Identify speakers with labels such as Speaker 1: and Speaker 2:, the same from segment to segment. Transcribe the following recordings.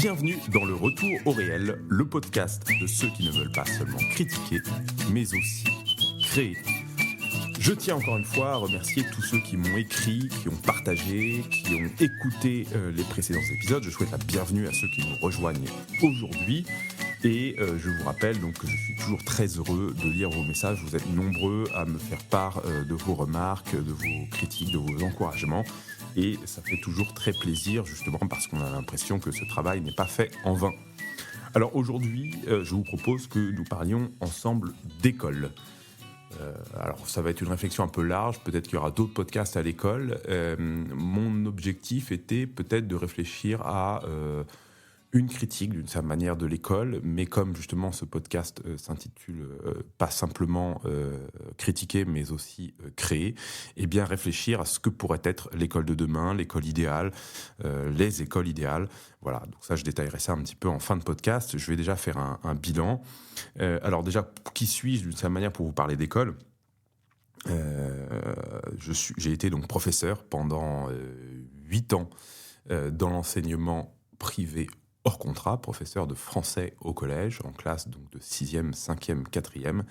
Speaker 1: Bienvenue dans le Retour au réel, le podcast de ceux qui ne veulent pas seulement critiquer, mais aussi créer. Je tiens encore une fois à remercier tous ceux qui m'ont écrit, qui ont partagé, qui ont écouté les précédents épisodes. Je souhaite la bienvenue à ceux qui nous rejoignent aujourd'hui. Et je vous rappelle donc que je suis toujours très heureux de lire vos messages. Vous êtes nombreux à me faire part de vos remarques, de vos critiques, de vos encouragements. Et ça fait toujours très plaisir, justement, parce qu'on a l'impression que ce travail n'est pas fait en vain. Alors aujourd'hui, je vous propose que nous parlions ensemble d'école. Alors ça va être une réflexion un peu large, peut-être qu'il y aura d'autres podcasts à l'école. Mon objectif était peut-être de réfléchir à une critique d'une certaine manière de l'école, mais comme justement ce podcast s'intitule pas simplement critiquer, mais aussi créer, et bien réfléchir à ce que pourrait être l'école de demain, l'école idéale, les écoles idéales. Voilà, donc ça je détaillerai ça un petit peu en fin de podcast. Je vais déjà faire un bilan. Alors déjà, qui suis-je d'une certaine manière pour vous parler d'école ? J'ai été donc professeur pendant 8 ans dans l'enseignement privé hors contrat, professeur de français au collège, en classe donc de 6e, 5e, 4e,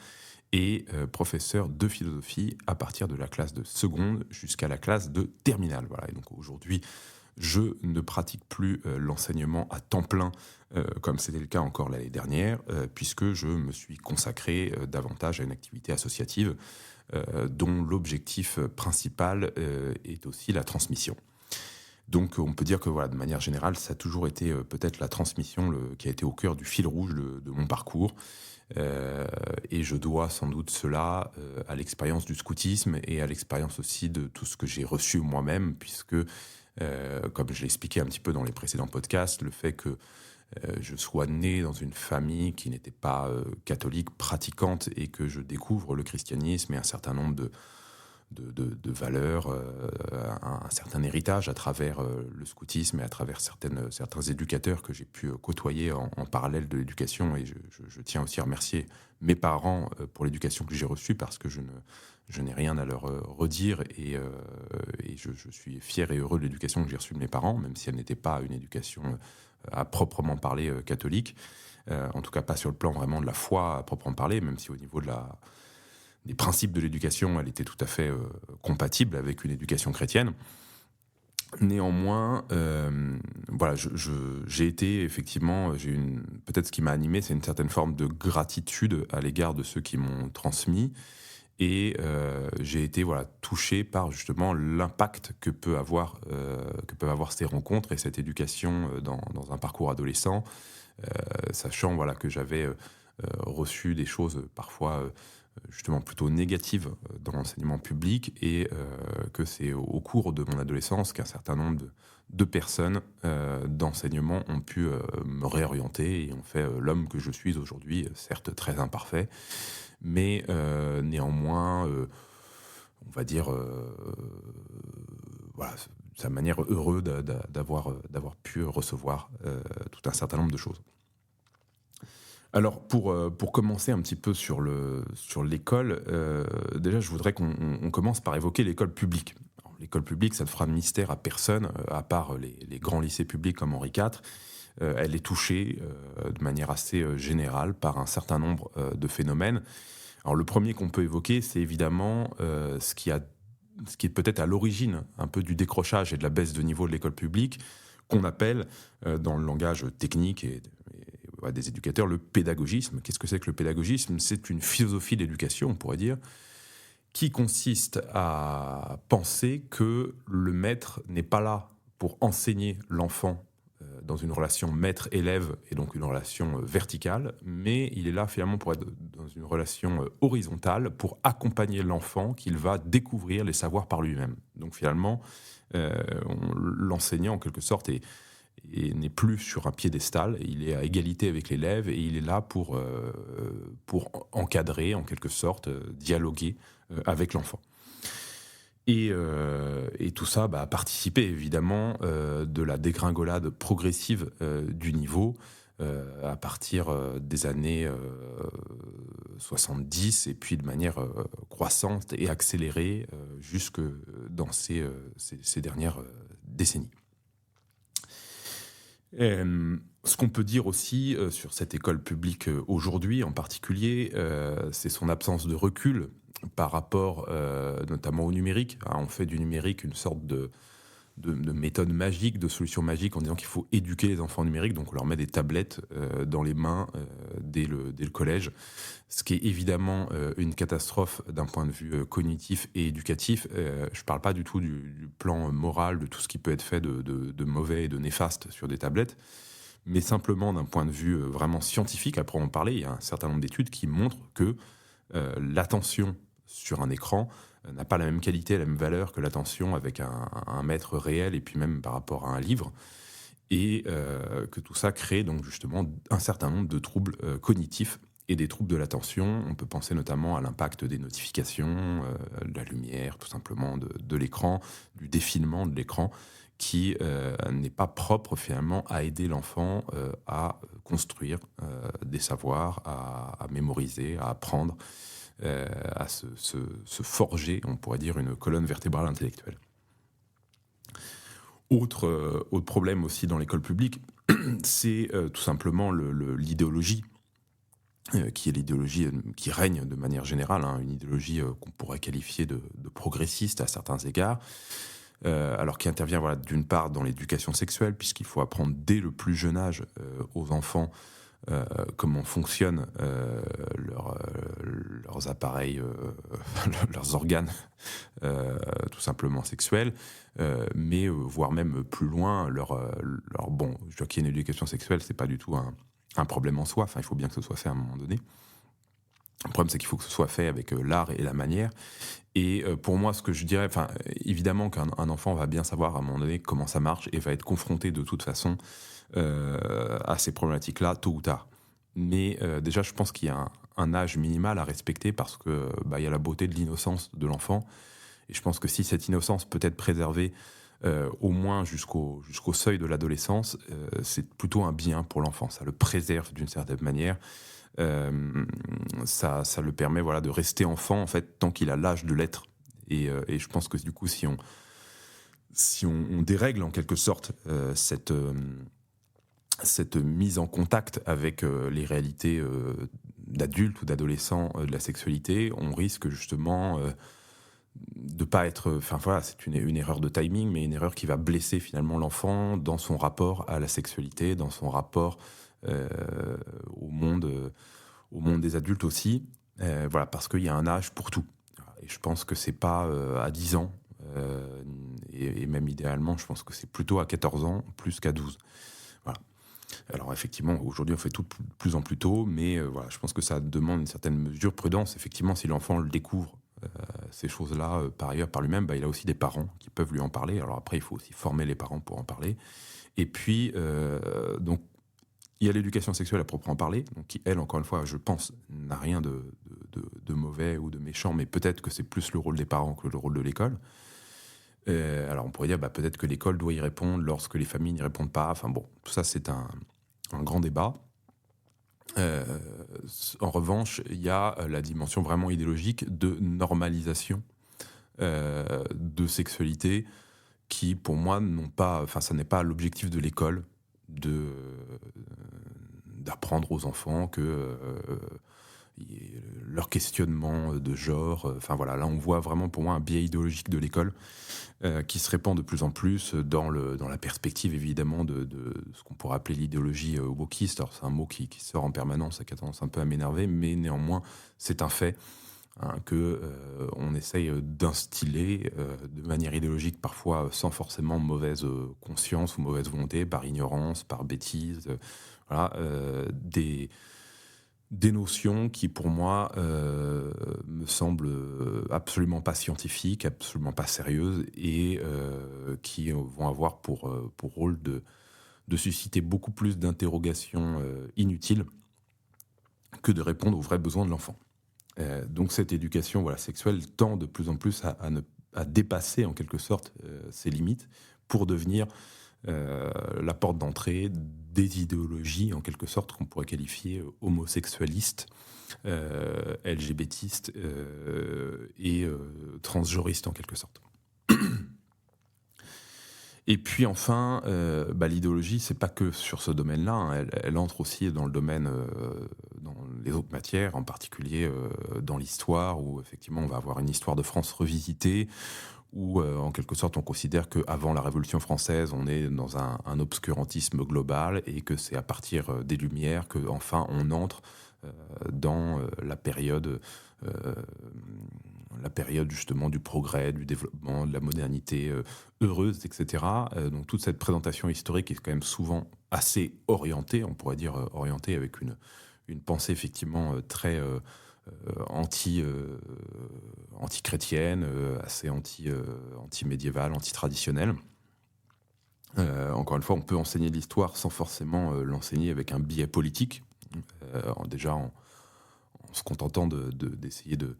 Speaker 1: et professeur de philosophie à partir de la classe de seconde jusqu'à la classe de terminale. Voilà. Et donc aujourd'hui, je ne pratique plus l'enseignement à temps plein, comme c'était le cas encore l'année dernière, puisque je me suis consacré davantage à une activité associative dont l'objectif principal est aussi la transmission. Donc on peut dire que voilà, de manière générale, ça a toujours été peut-être la transmission qui a été au cœur du fil rouge de mon parcours. Et je dois sans doute cela à l'expérience du scoutisme et à l'expérience aussi de tout ce que j'ai reçu moi-même, puisque, comme je l'ai expliqué un petit peu dans les précédents podcasts, le fait que je sois né dans une famille qui n'était pas catholique, pratiquante, et que je découvre le christianisme et un certain nombre de valeurs, un certain héritage à travers le scoutisme et à travers certains éducateurs que j'ai pu côtoyer en parallèle de l'éducation. Et je tiens aussi à remercier mes parents pour l'éducation que j'ai reçue, parce que je n'ai rien à leur redire, et je suis fier et heureux de l'éducation que j'ai reçue de mes parents, même si elle n'était pas une éducation à proprement parler catholique, en tout cas pas sur le plan vraiment de la foi à proprement parler, même si au niveau des principes de l'éducation, elle était tout à fait compatible avec une éducation chrétienne. Néanmoins, voilà, j'ai été effectivement, peut-être ce qui m'a animé, c'est une certaine forme de gratitude à l'égard de ceux qui m'ont transmis, et j'ai été touché par justement l'impact que peuvent avoir ces rencontres et cette éducation dans un parcours adolescent, sachant que j'avais reçu des choses parfois justement plutôt négative dans l'enseignement public, et que c'est au cours de mon adolescence qu'un certain nombre de personnes d'enseignement ont pu me réorienter et ont fait l'homme que je suis aujourd'hui, certes très imparfait, mais néanmoins, on va dire, de sa manière heureux d'avoir pu recevoir tout un certain nombre de choses. Alors, pour commencer un petit peu sur l'école, déjà, je voudrais qu'on commence par évoquer l'école publique. Alors, l'école publique, ça ne fera de mystère à personne, à part les grands lycées publics comme Henri IV. Elle est touchée de manière assez générale par un certain nombre de phénomènes. Alors, le premier qu'on peut évoquer, c'est évidemment ce qui est peut-être à l'origine un peu du décrochage et de la baisse de niveau de l'école publique, qu'on appelle, dans le langage technique et des éducateurs, le pédagogisme. Qu'est-ce que c'est que le pédagogisme ? C'est une philosophie d'éducation, on pourrait dire, qui consiste à penser que le maître n'est pas là pour enseigner l'enfant dans une relation maître-élève, et donc une relation verticale, mais il est là finalement pour être dans une relation horizontale, pour accompagner l'enfant qu'il va découvrir les savoirs par lui-même. Donc finalement, l'enseignant en quelque sorte et n'est plus sur un piédestal, il est à égalité avec l'élève, et il est là pour encadrer, en quelque sorte, dialoguer avec l'enfant. Et tout ça a participé évidemment de la dégringolade progressive du niveau à partir des années 70, et puis de manière croissante et accélérée jusque dans ces dernières décennies. Ce qu'on peut dire aussi sur cette école publique aujourd'hui en particulier, c'est son absence de recul par rapport notamment au numérique, hein. On fait du numérique une sorte de méthode magique, de solution magique en disant qu'il faut éduquer les enfants au numérique, donc on leur met des tablettes dans les mains dès le collège, ce qui est évidemment une catastrophe d'un point de vue cognitif et éducatif. Je ne parle pas du tout du plan moral, de tout ce qui peut être fait de mauvais et de néfaste sur des tablettes, mais simplement d'un point de vue vraiment scientifique. Après, on en parlait, il y a un certain nombre d'études qui montrent que l'attention sur un écran n'a pas la même qualité, la même valeur que l'attention avec un maître réel et puis même par rapport à un livre, et que tout ça crée donc justement un certain nombre de troubles cognitifs et des troubles de l'attention. On peut penser notamment à l'impact des notifications, de la lumière, tout simplement de l'écran, du défilement de l'écran, qui n'est pas propre finalement à aider l'enfant à construire des savoirs, à mémoriser, à apprendre, à se forger, on pourrait dire, une colonne vertébrale intellectuelle. Autre problème aussi dans l'école publique, c'est tout simplement l'idéologie, qui est l'idéologie qui règne de manière générale, hein, une idéologie qu'on pourrait qualifier de progressiste à certains égards, alors qui intervient voilà, d'une part dans l'éducation sexuelle, puisqu'il faut apprendre dès le plus jeune âge aux enfants comment fonctionnent leurs appareils, leurs organes, tout simplement sexuels, mais voire même plus loin, bon, je vois qu'il y a une éducation sexuelle, c'est pas du tout un problème en soi, enfin, il faut bien que ce soit fait à un moment donné. Le problème, c'est qu'il faut que ce soit fait avec l'art et la manière. Et pour moi, ce que je dirais, enfin, évidemment qu'un enfant va bien savoir à un moment donné comment ça marche et va être confronté de toute façon à ces problématiques-là, tôt ou tard. Mais déjà, je pense qu'il y a un âge minimal à respecter parce que il y a la beauté de l'innocence de l'enfant. Et je pense que si cette innocence peut être préservée au moins jusqu'au seuil de l'adolescence, c'est plutôt un bien pour l'enfant. Ça le préserve d'une certaine manière. Ça le permet voilà, de rester enfant en fait, tant qu'il a l'âge de l'être. Et je pense que du coup, si on dérègle en quelque sorte cette mise en contact avec les réalités d'adultes ou d'adolescents de la sexualité, on risque justement de pas être... Enfin voilà, c'est une erreur de timing, mais une erreur qui va blesser finalement l'enfant dans son rapport à la sexualité, dans son rapport euh, au monde des adultes aussi. Voilà, parce qu'il y a un âge pour tout. Et je pense que c'est pas à 10 ans, et même idéalement, je pense que c'est plutôt à 14 ans, plus qu'à 12. Voilà. Alors effectivement, aujourd'hui, on fait tout de plus en plus tôt, mais voilà, je pense que ça demande une certaine mesure de prudence. Effectivement, si l'enfant le découvre, ces choses-là, par ailleurs, par lui-même, il a aussi des parents qui peuvent lui en parler. Alors après, il faut aussi former les parents pour en parler. Et puis, donc, il y a l'éducation sexuelle à proprement parler, donc qui, elle, encore une fois, je pense, n'a rien de mauvais ou de méchant, mais peut-être que c'est plus le rôle des parents que le rôle de l'école. Alors on pourrait dire peut-être que l'école doit y répondre lorsque les familles n'y répondent pas. Enfin bon, tout ça c'est un grand débat. Euh, En revanche, il y a la dimension vraiment idéologique de normalisation de sexualité qui, pour moi, ça n'est pas l'objectif de l'école d'apprendre aux enfants que leur questionnement de genre. Enfin voilà, là on voit vraiment pour moi un biais idéologique de l'école qui se répand de plus en plus dans la perspective évidemment de ce qu'on pourrait appeler l'idéologie wokiste. Alors c'est un mot qui sort en permanence et qui a tendance un peu à m'énerver, mais néanmoins c'est un fait, hein, que on essaye d'instiller de manière idéologique, parfois sans forcément mauvaise conscience ou mauvaise volonté, par ignorance, par bêtise, voilà, des notions qui, pour moi, me semblent absolument pas scientifiques, absolument pas sérieuses, et qui vont avoir pour rôle de susciter beaucoup plus d'interrogations inutiles que de répondre aux vrais besoins de l'enfant. Donc cette éducation voilà, sexuelle tend de plus en plus à dépasser en quelque sorte ses limites pour devenir la porte d'entrée des idéologies en quelque sorte qu'on pourrait qualifier homosexualistes, LGBTistes et transgenristes en quelque sorte. Et puis enfin, l'idéologie, c'est pas que sur ce domaine-là, hein, elle entre aussi dans le domaine, dans les autres matières, en particulier, dans l'histoire où effectivement on va avoir une histoire de France revisitée, où, en quelque sorte on considère qu'avant la Révolution française, on est dans un obscurantisme global et que c'est à partir, des Lumières qu'enfin on entre, dans, heu, la période justement du progrès, du développement, de la modernité, heureuse, et cetera. Donc toute cette présentation historique est quand même souvent assez orientée, on pourrait dire, orientée avec une pensée effectivement, très, anti, anti-chrétienne, assez anti-médiévale, anti-traditionnelle. Encore une fois, on peut enseigner l'histoire sans forcément, l'enseigner avec un biais politique, déjà en se contentant d'essayer de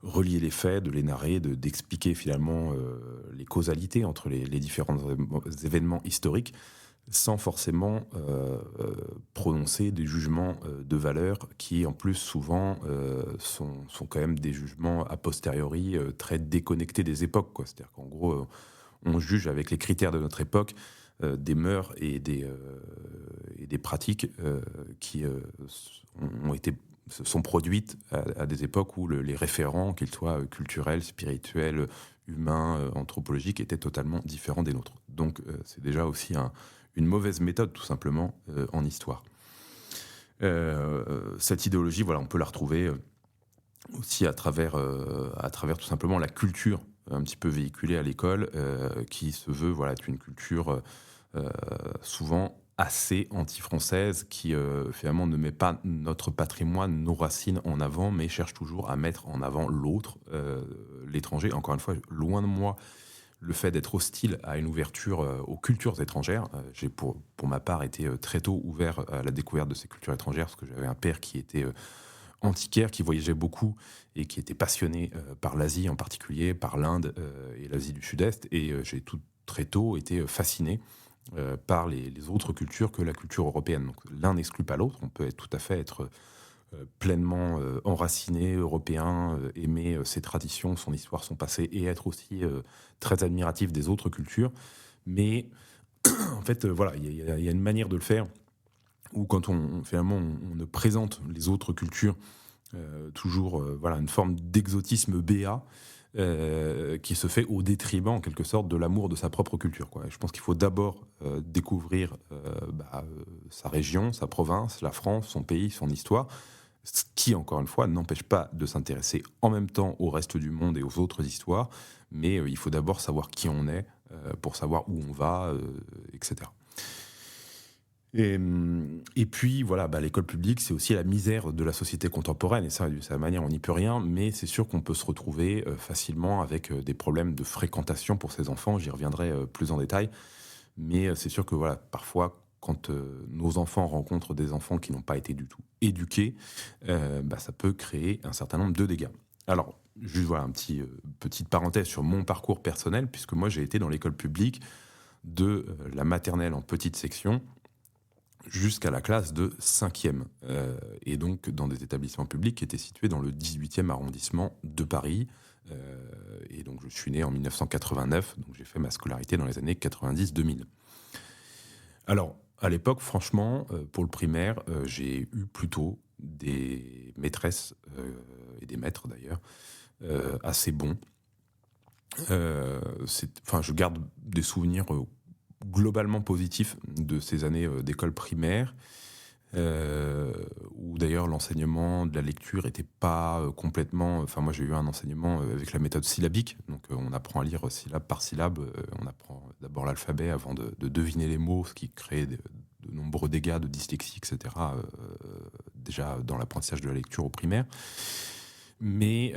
Speaker 1: relier les faits, de les narrer, d'expliquer finalement, les causalités entre les différents événements historiques, sans forcément, prononcer des jugements, de valeur qui, en plus, souvent, sont quand même des jugements a posteriori, très déconnectés des époques, quoi. C'est-à-dire qu'en gros, on juge avec les critères de notre époque, des mœurs et des pratiques, qui, ont été se sont produites à des époques où les référents, qu'ils soient, culturels, spirituels, humains, anthropologiques, étaient totalement différents des nôtres. Donc c'est déjà aussi une mauvaise méthode, tout simplement, en histoire. Cette idéologie, voilà, on peut la retrouver, aussi à travers tout simplement la culture un petit peu véhiculée à l'école, qui se veut, voilà, être une culture, souvent assez anti-française, qui, finalement ne met pas notre patrimoine, nos racines en avant, mais cherche toujours à mettre en avant l'autre, l'étranger. Encore une fois, loin de moi le fait d'être hostile à une ouverture, aux cultures étrangères. J'ai pour ma part été, très tôt ouvert à la découverte de ces cultures étrangères, parce que j'avais un père qui était, antiquaire, qui voyageait beaucoup et qui était passionné, par l'Asie en particulier, par l'Inde, et l'Asie du Sud-Est. Et j'ai très tôt été, fasciné, par les autres cultures que la culture européenne. Donc l'un n'exclut pas l'autre. On peut tout à fait être, pleinement, enraciné, européen, aimer, ses traditions, son histoire, son passé, et être aussi, très admiratif des autres cultures. Mais en fait, voilà, il y a une manière de le faire où quand finalement on ne présente les autres cultures, toujours, voilà, une forme d'exotisme béat, qui se fait au détriment, en quelque sorte, de l'amour de sa propre culture, quoi. Et je pense qu'il faut d'abord, découvrir, sa région, sa province, la France, son pays, son histoire, ce qui, encore une fois, n'empêche pas de s'intéresser en même temps au reste du monde et aux autres histoires, mais il faut d'abord savoir qui on est, pour savoir où on va, etc. Et puis voilà, l'école publique, c'est aussi la misère de la société contemporaine, et ça, de sa manière, on n'y peut rien, mais c'est sûr qu'on peut se retrouver, facilement avec, des problèmes de fréquentation pour ces enfants. J'y reviendrai, plus en détail, mais c'est sûr que voilà, parfois, quand, nos enfants rencontrent des enfants qui n'ont pas été du tout éduqués, ça peut créer un certain nombre de dégâts. Alors, juste voilà, petite parenthèse sur mon parcours personnel, puisque moi j'ai été dans l'école publique de, la maternelle en petite section jusqu'à la classe de 5e, et donc dans des établissements publics qui étaient situés dans le 18e arrondissement de Paris. Et donc je suis né en 1989, donc j'ai fait ma scolarité dans les années 90-2000. Alors, à l'époque, franchement, pour le primaire, j'ai eu plutôt des maîtresses, et des maîtres d'ailleurs, assez bons. Enfin, je garde des souvenirs, globalement positifs de ces années, d'école primaire, où d'ailleurs l'enseignement de la lecture était pas, complètement, enfin moi j'ai eu un enseignement, avec la méthode syllabique, donc on apprend à lire syllabe par syllabe, on apprend d'abord l'alphabet avant de deviner les mots, ce qui crée de nombreux dégâts de dyslexie, et cetera, déjà dans l'apprentissage de la lecture au primaire. Mais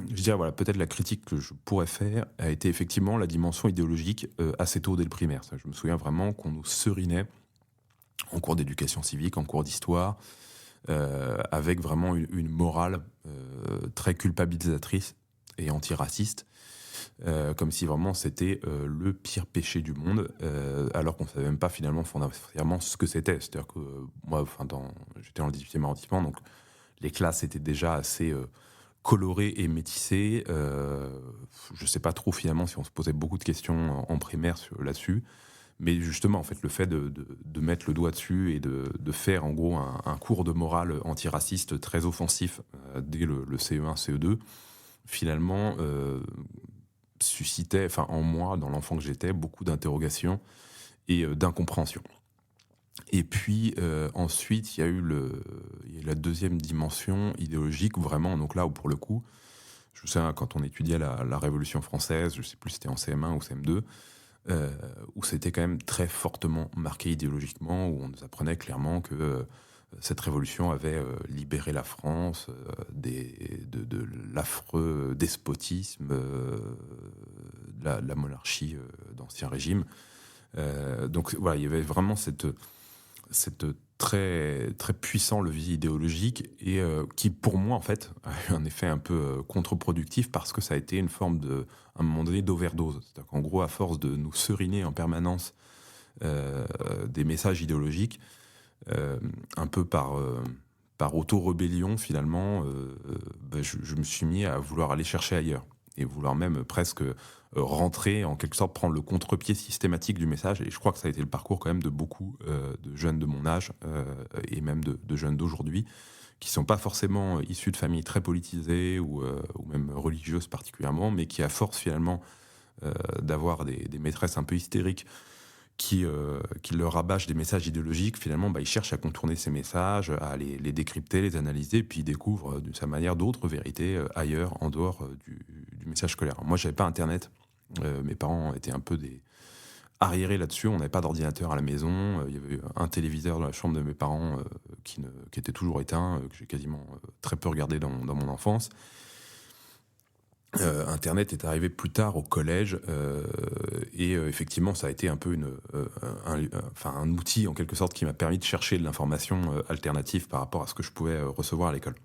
Speaker 1: je dirais, voilà, peut-être la critique que je pourrais faire a été effectivement la dimension idéologique, assez tôt dès le primaire. Ça, je me souviens vraiment qu'on nous serinait en cours d'éducation civique, en cours d'histoire, avec vraiment une morale, très culpabilisatrice et antiraciste, comme si vraiment c'était, le pire péché du monde, alors qu'on ne savait même pas finalement fondamentalement ce que c'était. C'est-à-dire que, moi, enfin, j'étais dans le 18e arrondissement, donc les classes étaient déjà assez, coloré et métissé. Je ne sais pas trop finalement si on se posait beaucoup de questions en primaire là-dessus. Mais justement, en fait, le fait de mettre le doigt dessus et de faire en gros un cours de morale antiraciste très offensif dès le CE1, CE2, finalement suscitait en moi, dans l'enfant que j'étais, beaucoup d'interrogations et d'incompréhension. Et puis ensuite, il y a eu la deuxième dimension idéologique, vraiment, donc là où pour le coup, je me souviens quand on étudiait la Révolution française, je ne sais plus si c'était en CM1 ou CM2, où c'était quand même très fortement marqué idéologiquement, où on nous apprenait clairement que cette révolution avait libéré la France de l'affreux despotisme, de la monarchie d'Ancien Régime. Donc voilà, il y avait vraiment cette très, très puissant levier idéologique et qui, pour moi, en fait, a eu un effet un peu contre-productif parce que ça a été une forme à un moment donné, d'overdose. C'est-à-dire qu'en gros, à force de nous seriner en permanence des messages idéologiques, un peu par auto-rébellion, finalement, je me suis mis à vouloir aller chercher ailleurs et vouloir même presque rentrer, en quelque sorte, prendre le contre-pied systématique du message. Et je crois que ça a été le parcours quand même de beaucoup de jeunes de mon âge et même de jeunes d'aujourd'hui qui ne sont pas forcément issus de familles très politisées ou même religieuses particulièrement, mais qui, à force finalement d'avoir des maîtresses un peu hystériques qui leur rabâchent des messages idéologiques, finalement, ils cherchent à contourner ces messages, à les décrypter, les analyser, puis ils découvrent d'une sa manière d'autres vérités ailleurs, en dehors du message scolaire. Alors, moi, je n'avais pas Internet. Mes parents étaient un peu arriérés là-dessus. On n'avait pas d'ordinateur à la maison. Il y avait un téléviseur dans la chambre de mes parents qui était toujours éteint, que j'ai quasiment très peu regardé dans mon enfance. Internet est arrivé plus tard au collège et effectivement ça a été un peu un outil en quelque sorte qui m'a permis de chercher de l'information alternative par rapport à ce que je pouvais recevoir à l'école.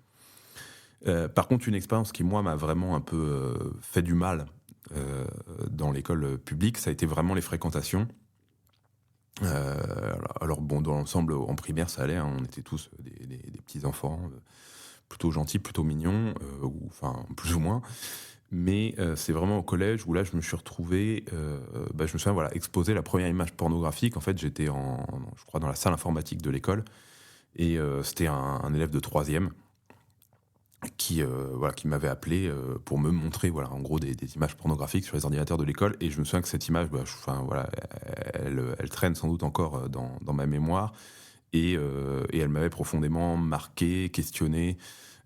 Speaker 1: Par contre, une expérience qui moi m'a vraiment un peu fait du mal dans l'école publique, ça a été vraiment les fréquentations. Alors bon, dans l'ensemble, en primaire ça allait, hein, on était tous des petits enfants plutôt gentils, plutôt mignons, ou enfin plus ou moins. Mais c'est vraiment au collège où là je me suis retrouvé, je me souviens, voilà, exposer la première image pornographique. En fait, j'étais je crois dans la salle informatique de l'école et c'était un élève de troisième qui m'avait appelé pour me montrer, voilà, en gros des images pornographiques sur les ordinateurs de l'école. Et je me souviens que cette image, elle traîne sans doute encore dans ma mémoire et elle m'avait profondément marqué, questionné.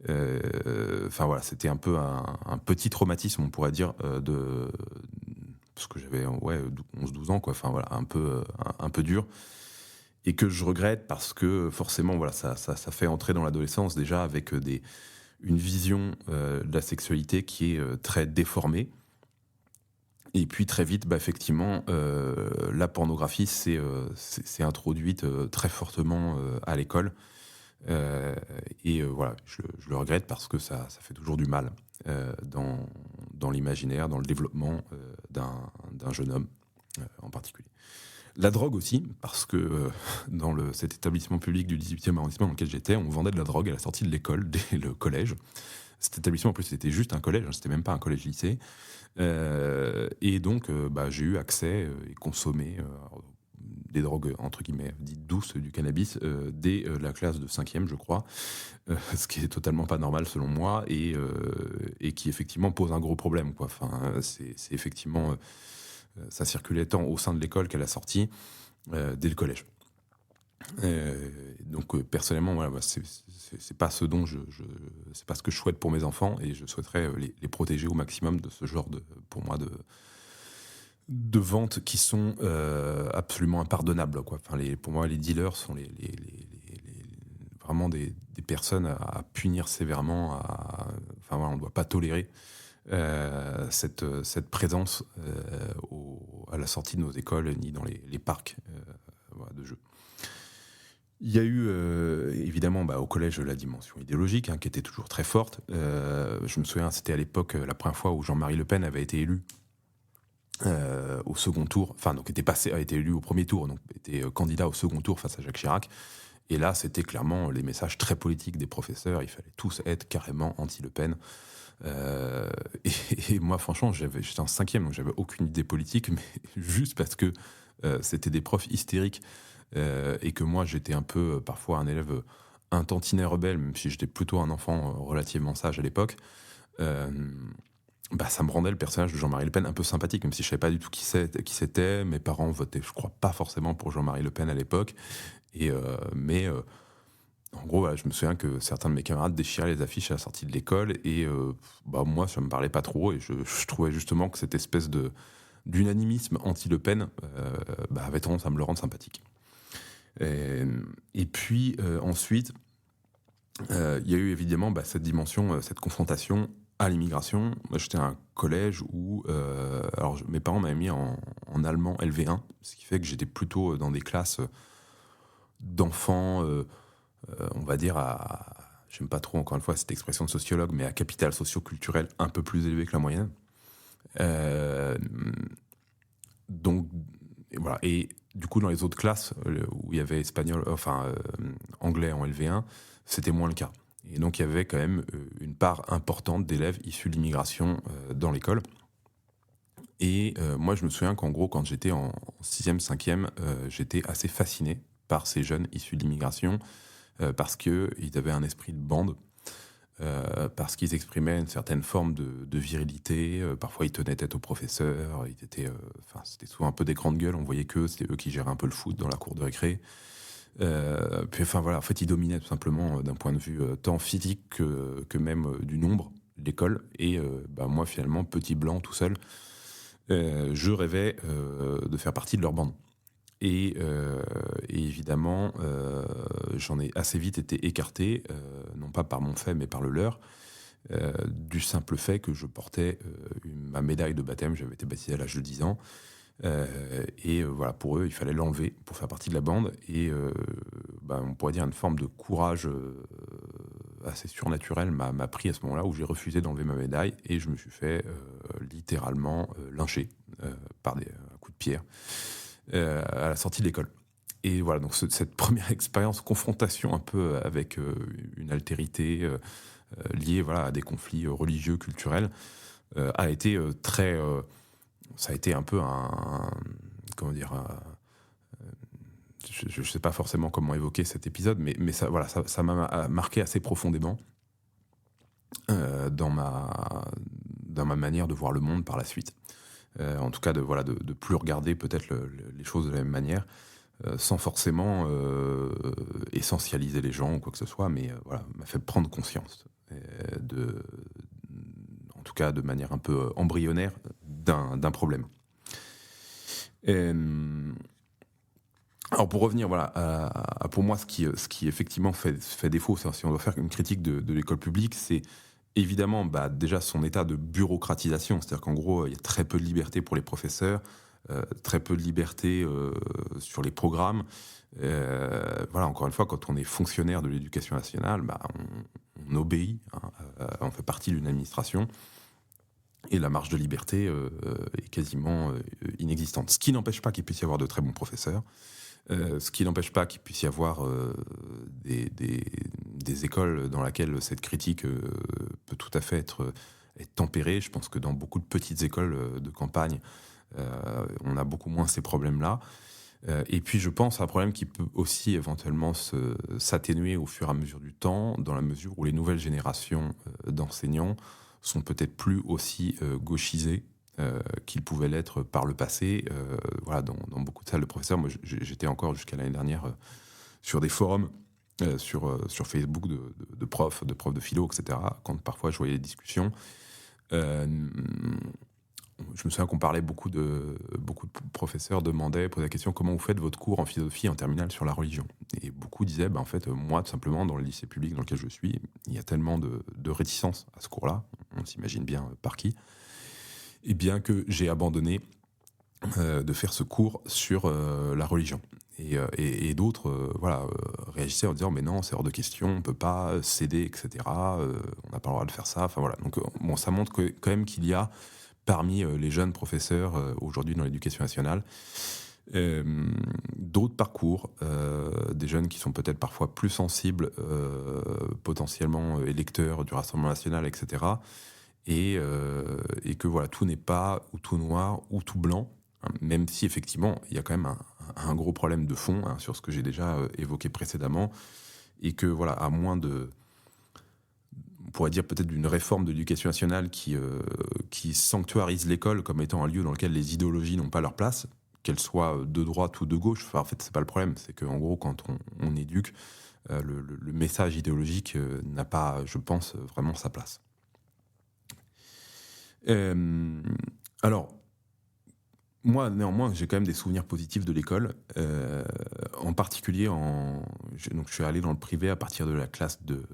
Speaker 1: C'était un peu un petit traumatisme, on pourrait dire, parce que j'avais 11-12 ans, quoi. Enfin voilà, un peu dur et que je regrette parce que forcément, voilà, ça fait entrer dans l'adolescence déjà avec une vision de la sexualité qui est très déformée. Et puis très vite, effectivement, la pornographie s'est introduite très fortement à l'école. Voilà, je le regrette parce que ça fait toujours du mal dans l'imaginaire, dans le développement d'un jeune homme en particulier. La drogue aussi, parce que dans cet établissement public du 18e arrondissement dans lequel j'étais, on vendait de la drogue à la sortie de l'école, dès le collège. Cet établissement, en plus, c'était juste un collège, hein, c'était même pas un collège-lycée. Et donc, j'ai eu accès et consommé des drogues, entre guillemets, dites douces, du cannabis, dès la classe de 5e, je crois, ce qui est totalement pas normal selon moi, et qui effectivement pose un gros problème, quoi. Enfin, c'est effectivement... ça circulait tant au sein de l'école qu'à la sortie, dès le collège. Donc personnellement, voilà, c'est pas ce dont c'est pas ce que je souhaite pour mes enfants, et je souhaiterais les protéger au maximum de ce genre pour moi, de ventes qui sont absolument impardonnables, quoi. Enfin, pour moi, les dealers sont vraiment des personnes à punir sévèrement. Enfin, voilà, on ne doit pas tolérer cette présence à la sortie de nos écoles ni dans les parcs de jeux. Il y a eu évidemment au collège la dimension idéologique, hein, qui était toujours très forte. Je me souviens, c'était à l'époque la première fois où Jean-Marie Le Pen avait été élu au second tour, enfin donc a été élu au premier tour, donc était candidat au second tour face à Jacques Chirac. Et là, c'était clairement les messages très politiques des professeurs. Il fallait tous être carrément anti-Le Pen. Euh, et, et moi, franchement, j'étais en cinquième, donc j'avais aucune idée politique, mais juste parce que c'était des profs hystériques et que moi, j'étais un peu parfois un élève un tantinet rebelle, même si j'étais plutôt un enfant relativement sage à l'époque. euh, Bah, ça me rendait le personnage de Jean-Marie Le Pen un peu sympathique, même si je savais pas du tout qui c'était. Mes parents votaient, je crois, pas forcément pour Jean-Marie Le Pen à l'époque. Mais en gros, voilà, je me souviens que certains de mes camarades déchiraient les affiches à la sortie de l'école et bah, moi, ça me parlait pas trop et je trouvais justement que cette espèce d'unanimisme anti-Le Pen bah, avait tendance à me le rendre sympathique. Et, et puis ensuite, il y a eu évidemment bah, cette dimension, cette confrontation à l'immigration. Moi, j'étais à un collège où alors, mes parents m'avaient mis en allemand LV1, ce qui fait que j'étais plutôt dans des classes d'enfants, on va dire, j'aime pas trop encore une fois cette expression de sociologue, mais à capital socio-culturel un peu plus élevé que la moyenne. Euh, donc, et voilà. Et du coup, dans les autres classes où il y avait espagnol, anglais en LV1, c'était moins le cas. Et donc, il y avait quand même une part importante d'élèves issus de l'immigration dans l'école. Et moi, je me souviens qu'en gros, quand j'étais en 6e, 5e, j'étais assez fasciné par ces jeunes issus de l'immigration parce qu'ils avaient un esprit de bande, parce qu'ils exprimaient une certaine forme de virilité. Parfois, ils tenaient tête aux professeurs. C'était souvent un peu des grandes gueules. On voyait que c'était eux qui géraient un peu le foot dans la cour de récré. Puis, enfin, voilà, en fait, ils dominaient tout simplement d'un point de vue tant physique que même du nombre l'école. Et bah, moi, finalement, petit blanc tout seul, je rêvais de faire partie de leur bande. Et évidemment, j'en ai assez vite été écarté, non pas par mon fait, mais par le leur, du simple fait que je portais ma médaille de baptême. J'avais été baptisé à l'âge de 10 ans. Voilà, pour eux, il fallait l'enlever pour faire partie de la bande. Et bah, on pourrait dire une forme de courage assez surnaturel m'a pris à ce moment-là où j'ai refusé d'enlever ma médaille et je me suis fait littéralement lyncher par des coups de pierre à la sortie de l'école. Et voilà, donc cette première expérience, confrontation un peu avec une altérité liée voilà, à des conflits religieux, culturels, a été très... ça a été un peu comment dire... je ne sais pas forcément comment évoquer cet épisode, mais ça, voilà, ça m'a marqué assez profondément dans ma manière de voir le monde par la suite. En tout cas, de plus regarder peut-être les choses de la même manière, sans forcément essentialiser les gens ou quoi que ce soit, mais voilà, m'a fait prendre conscience, en tout cas de manière un peu embryonnaire, d'un problème. Alors pour revenir voilà, pour moi, ce qui effectivement fait défaut, si on doit faire une critique de l'école publique, c'est évidemment déjà son état de bureaucratisation. C'est-à-dire qu'en gros, il y a très peu de liberté pour les professeurs, très peu de liberté sur les programmes. Voilà, encore une fois, quand on est fonctionnaire de l'éducation nationale, on obéit, hein, on fait partie d'une administration. Et la marge de liberté est quasiment inexistante. Ce qui n'empêche pas qu'il puisse y avoir de très bons professeurs. Ce qui n'empêche pas qu'il puisse y avoir des écoles dans lesquelles cette critique peut tout à fait être tempérée. Je pense que dans beaucoup de petites écoles de campagne, on a beaucoup moins ces problèmes-là. Et puis je pense à un problème qui peut aussi éventuellement s'atténuer au fur et à mesure du temps, dans la mesure où les nouvelles générations d'enseignants sont peut-être plus aussi gauchisés qu'ils pouvaient l'être par le passé. Voilà, dans beaucoup de salles de professeurs, moi j'étais encore jusqu'à l'année dernière sur des forums, sur Facebook de profs de philo, etc. Quand parfois je voyais des discussions, je me souviens qu'on parlait, beaucoup de professeurs posaient la question: comment vous faites votre cours en philosophie en terminale sur la religion? Et beaucoup disaient, en fait, moi, tout simplement, dans le lycée public dans lequel je suis, il y a tellement de réticence à ce cours-là, on s'imagine bien par qui, et bien que j'ai abandonné de faire ce cours sur la religion. Et d'autres réagissaient en disant: mais non, c'est hors de question, on ne peut pas céder, etc. On n'a pas le droit de faire ça. Enfin voilà. Donc ça montre quand même qu'il y a parmi les jeunes professeurs aujourd'hui dans l'éducation nationale D'autres parcours, des jeunes qui sont peut-être parfois plus sensibles, potentiellement électeurs du Rassemblement national, etc. Et que voilà, tout n'est pas ou tout noir ou tout blanc, hein, même si effectivement il y a quand même un gros problème de fond, hein, sur ce que j'ai déjà évoqué précédemment, et que voilà, à moins on pourrait dire peut-être d'une réforme de l'éducation nationale qui sanctuarise l'école comme étant un lieu dans lequel les idéologies n'ont pas leur place, qu'elles soient de droite ou de gauche. Enfin, en fait, c'est pas le problème. C'est qu'en gros, quand on éduque, le message idéologique n'a pas, je pense, vraiment sa place. Euh, alors, moi, néanmoins, j'ai quand même des souvenirs positifs de l'école. En particulier, donc, je suis allé dans le privé à partir de la classe de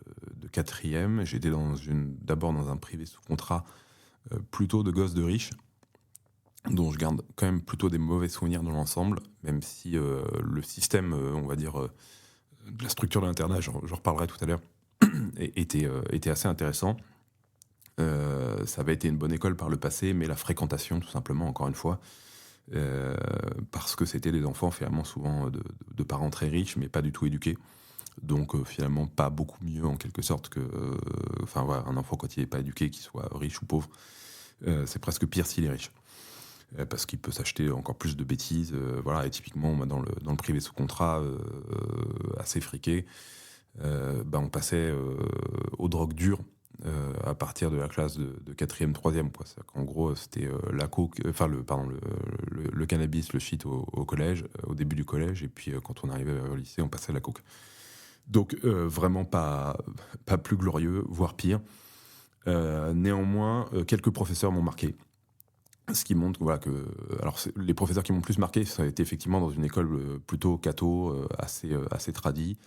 Speaker 1: quatrième. J'étais d'abord dans un privé sous contrat, plutôt de gosses de riches, dont je garde quand même plutôt des mauvais souvenirs dans l'ensemble, même si le système, on va dire, de la structure de l'internat, j'en reparlerai tout à l'heure, était assez intéressant. Ça avait été une bonne école par le passé, mais la fréquentation, tout simplement, encore une fois, parce que c'était des enfants finalement souvent de parents très riches, mais pas du tout éduqués. Donc finalement pas beaucoup mieux en quelque sorte que... Enfin voilà, un enfant quand il n'est pas éduqué, qu'il soit riche ou pauvre, c'est presque pire s'il est riche. Parce qu'il peut s'acheter encore plus de bêtises. Voilà, et typiquement, moi, dans le privé sous contrat, assez friqué, on passait aux drogues dures à partir de la classe de 4e, 3e. Quoi. En gros, c'était la coke, enfin le cannabis, le shit au collège, au début du collège, et puis quand on arrivait au lycée, on passait à la coke. Donc vraiment pas plus glorieux, voire pire. Néanmoins, quelques professeurs m'ont marqué. Ce qui montre voilà, que... Alors, les professeurs qui m'ont plus marqué, ça a été effectivement dans une école plutôt catho, assez tradie.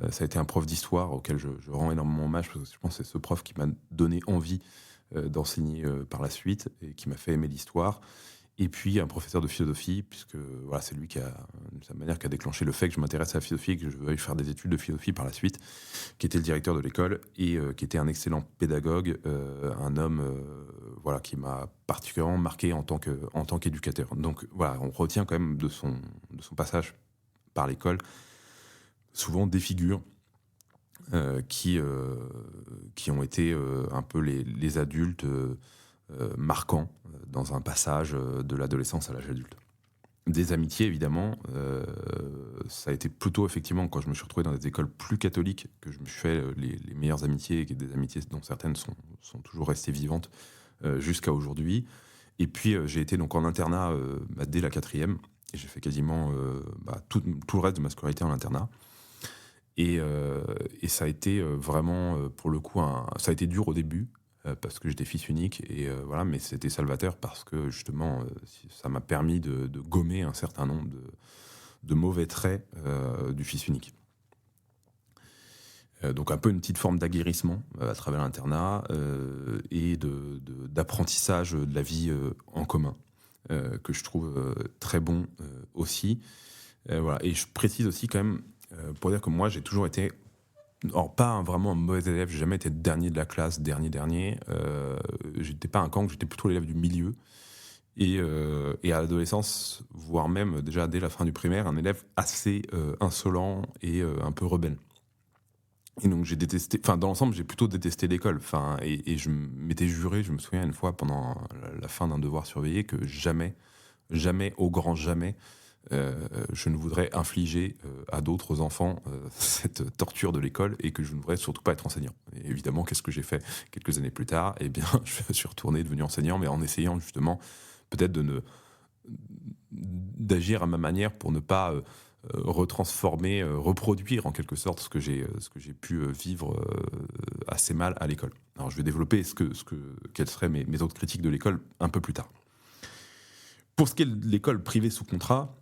Speaker 1: Ça a été un prof d'histoire auquel je rends énormément hommage, parce que je pense que c'est ce prof qui m'a donné envie d'enseigner par la suite et qui m'a fait aimer l'histoire. Et puis un professeur de philosophie, puisque voilà, c'est lui qui a, d'une certaine manière, qui a déclenché le fait que je m'intéresse à la philosophie et que je veuille faire des études de philosophie par la suite, qui était le directeur de l'école et qui était un excellent pédagogue, un homme voilà, qui m'a particulièrement marqué en tant qu'éducateur. Donc voilà, on retient quand même de son passage par l'école souvent des figures qui ont été un peu les adultes marquants dans un passage de l'adolescence à l'âge adulte. Des amitiés, évidemment. Ça a été plutôt, effectivement, quand je me suis retrouvé dans des écoles plus catholiques, que je me suis fait les meilleures amitiés, et des amitiés dont certaines sont toujours restées vivantes jusqu'à aujourd'hui. Et puis, j'ai été donc en internat dès la 4e, et j'ai fait quasiment tout le reste de ma scolarité en internat. Et ça a été vraiment, pour le coup, ça a été dur au début, parce que j'étais fils unique, et voilà, mais c'était salvateur parce que justement, ça m'a permis de gommer un certain nombre de mauvais traits du fils unique. Donc un peu une petite forme d'aguerrissement à travers l'internat et d'apprentissage de la vie en commun, que je trouve très bon aussi. Voilà. Et je précise aussi quand même, pour dire que moi j'ai toujours été, alors pas vraiment un mauvais élève, j'ai jamais été dernier de la classe, dernier. J'étais pas un cancre, j'étais plutôt l'élève du milieu. Et à l'adolescence, voire même déjà dès la fin du primaire, un élève assez insolent et un peu rebelle. Et donc j'ai détesté, enfin dans l'ensemble j'ai plutôt détesté l'école. Enfin et je m'étais juré, je me souviens une fois pendant la fin d'un devoir surveillé que jamais, au grand jamais, je ne voudrais infliger à d'autres enfants cette torture de l'école et que je ne voudrais surtout pas être enseignant. Et évidemment, qu'est-ce que j'ai fait quelques années plus tard? Eh bien, je suis retourné devenu enseignant, mais en essayant justement peut-être d'agir à ma manière pour ne pas retransformer, reproduire en quelque sorte ce que j'ai pu vivre assez mal à l'école. Alors, je vais développer quelles seraient mes autres critiques de l'école un peu plus tard. Pour ce qui est de l'école privée sous contrat,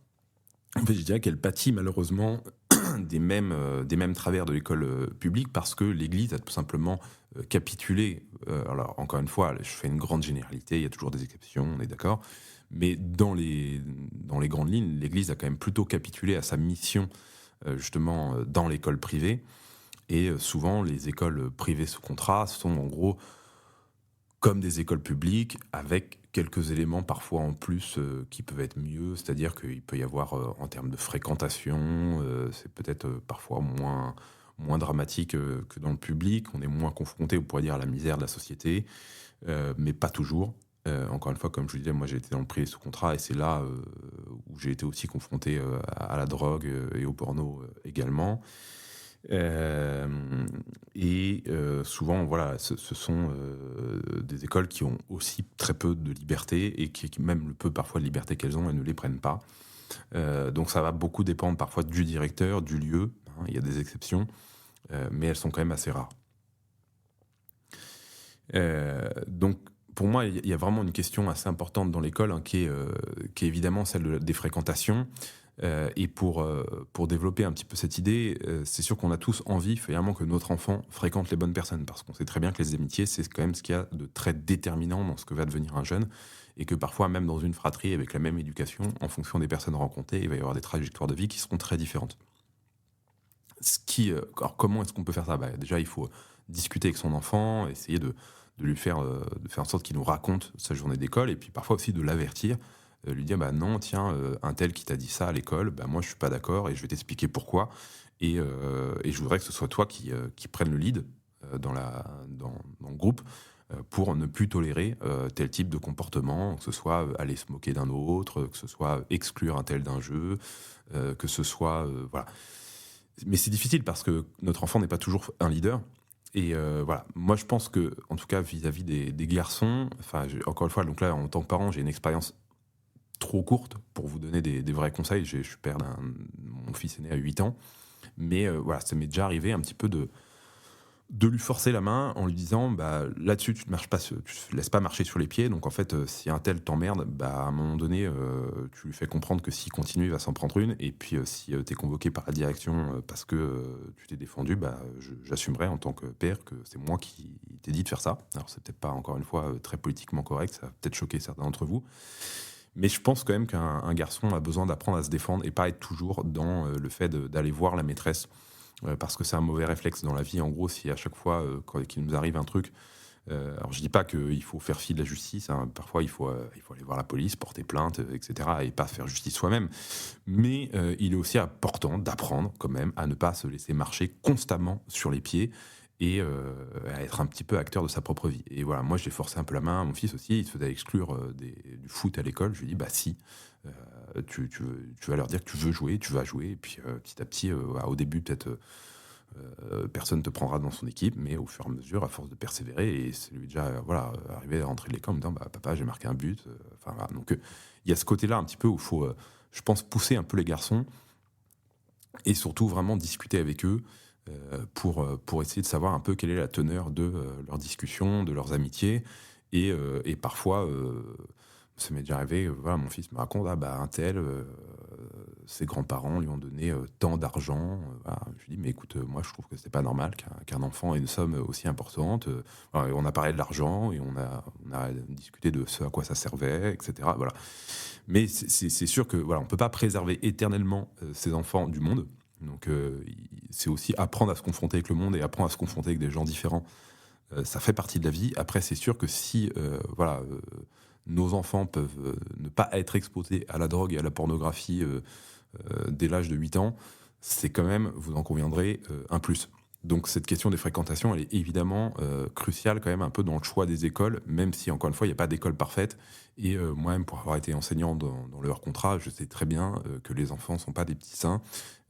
Speaker 1: en fait, je dirais qu'elle pâtit malheureusement des mêmes travers de l'école publique parce que l'Église a tout simplement capitulé. Alors, encore une fois, je fais une grande généralité, il y a toujours des exceptions, on est d'accord. Mais dans les grandes lignes, l'Église a quand même plutôt capitulé à sa mission, justement, dans l'école privée. Et souvent, les écoles privées sous contrat sont en gros comme des écoles publiques, avec quelques éléments parfois en plus qui peuvent être mieux, c'est-à-dire qu'il peut y avoir, en termes de fréquentation, c'est peut-être parfois moins dramatique que dans le public, on est moins confronté, on pourrait dire, à la misère de la société, mais pas toujours. Encore une fois, comme je vous disais, moi j'ai été dans le privé sous contrat et c'est là où j'ai été aussi confronté à la drogue et au porno également. Souvent, voilà, ce sont des écoles qui ont aussi très peu de liberté et qui même le peu parfois de liberté qu'elles ont, elles ne les prennent pas. Donc ça va beaucoup dépendre parfois du directeur, du lieu, hein, il y a des exceptions, mais elles sont quand même assez rares. Donc pour moi, il y a vraiment une question assez importante dans l'école, hein, qui est évidemment celle des fréquentations. Et pour développer un petit peu cette idée, c'est sûr qu'on a tous envie, finalement, que notre enfant fréquente les bonnes personnes, parce qu'on sait très bien que les amitiés, c'est quand même ce qu'il y a de très déterminant dans ce que va devenir un jeune, et que parfois, même dans une fratrie avec la même éducation, en fonction des personnes rencontrées, il va y avoir des trajectoires de vie qui seront très différentes. Alors comment est-ce qu'on peut faire ça? Bah, déjà, il faut discuter avec son enfant, essayer de faire en sorte qu'il nous raconte sa journée d'école, et puis parfois aussi de l'avertir, lui dire: «Bah non, tiens, un tel qui t'a dit ça à l'école, bah moi je suis pas d'accord et je vais t'expliquer pourquoi, et je voudrais que ce soit toi qui prenne le lead, dans le groupe, pour ne plus tolérer, tel type de comportement», que ce soit, aller se moquer d'un autre, que ce soit exclure un tel d'un jeu, que ce soit, voilà. Mais c'est difficile parce que notre enfant n'est pas toujours un leader. Et voilà, moi je pense que, en tout cas vis-à-vis des garçons, enfin encore une fois, donc là en tant que parent, j'ai une expérience trop courte pour vous donner des vrais conseils. Je suis père mon fils est né à 8 ans, mais voilà, ça m'est déjà arrivé un petit peu de lui forcer la main en lui disant: «Bah, là-dessus, tu te laisses pas marcher sur les pieds, donc en fait, si un tel t'emmerde, bah, à un moment donné, tu lui fais comprendre que s'il continue, il va s'en prendre une, et puis, si, tu es convoqué par la direction, parce que, tu t'es défendu, bah, j'assumerai en tant que père que c'est moi qui t'ai dit de faire ça». Alors c'est peut-être pas, encore une fois, très politiquement correct, ça va peut-être choquer certains d'entre vous, mais je pense quand même qu'un garçon a besoin d'apprendre à se défendre et pas être toujours dans, le fait d'aller voir la maîtresse. Parce que c'est un mauvais réflexe dans la vie. En gros, si à chaque fois, qu'il nous arrive un truc, alors je dis pas qu'il faut faire fi de la justice, hein. Parfois il faut aller voir la police, porter plainte, et cetera, et pas faire justice soi-même. Mais, il est aussi important d'apprendre quand même à ne pas se laisser marcher constamment sur les pieds, et à être un petit peu acteur de sa propre vie. Et voilà, moi j'ai forcé un peu la main à mon fils aussi, il se faisait exclure, du foot à l'école. Je lui ai dit: «Bah si, tu vas leur dire que tu veux jouer, tu vas jouer, et puis, petit à petit, voilà, au début peut-être, personne te prendra dans son équipe, mais au fur et à mesure, à force de persévérer», et c'est lui déjà, voilà, arrivé à rentrer de l'école en me disant: «Bah papa, j'ai marqué un but», enfin voilà. Donc, il y a ce côté-là un petit peu où il faut, je pense, pousser un peu les garçons, et surtout vraiment discuter avec eux, pour essayer de savoir un peu quelle est la teneur de, leurs discussions, de leurs amitiés. Et parfois, ça m'est déjà arrivé, voilà, mon fils me raconte: «Ah bah, untel, ses grands-parents lui ont donné, tant d'argent», voilà. Je lui dis: «Mais écoute, moi je trouve que c'est pas normal qu'un enfant ait une somme aussi importante», voilà, et on a parlé de l'argent et on a discuté de ce à quoi ça servait, et cetera, voilà. Mais c'est sûr que, voilà, on peut pas préserver éternellement, ses enfants du monde. Donc, c'est aussi apprendre à se confronter avec le monde et apprendre à se confronter avec des gens différents. Ça fait partie de la vie. Après, c'est sûr que si, voilà, nos enfants peuvent, ne pas être exposés à la drogue et à la pornographie, dès l'âge de 8 ans, c'est quand même, vous en conviendrez, un plus. Donc cette question des fréquentations, elle est évidemment, cruciale quand même un peu dans le choix des écoles, même si, encore une fois, il y a pas d'école parfaite. Et moi-même, pour avoir été enseignant dans le hors contrat, je sais très bien, que les enfants sont pas des petits saints,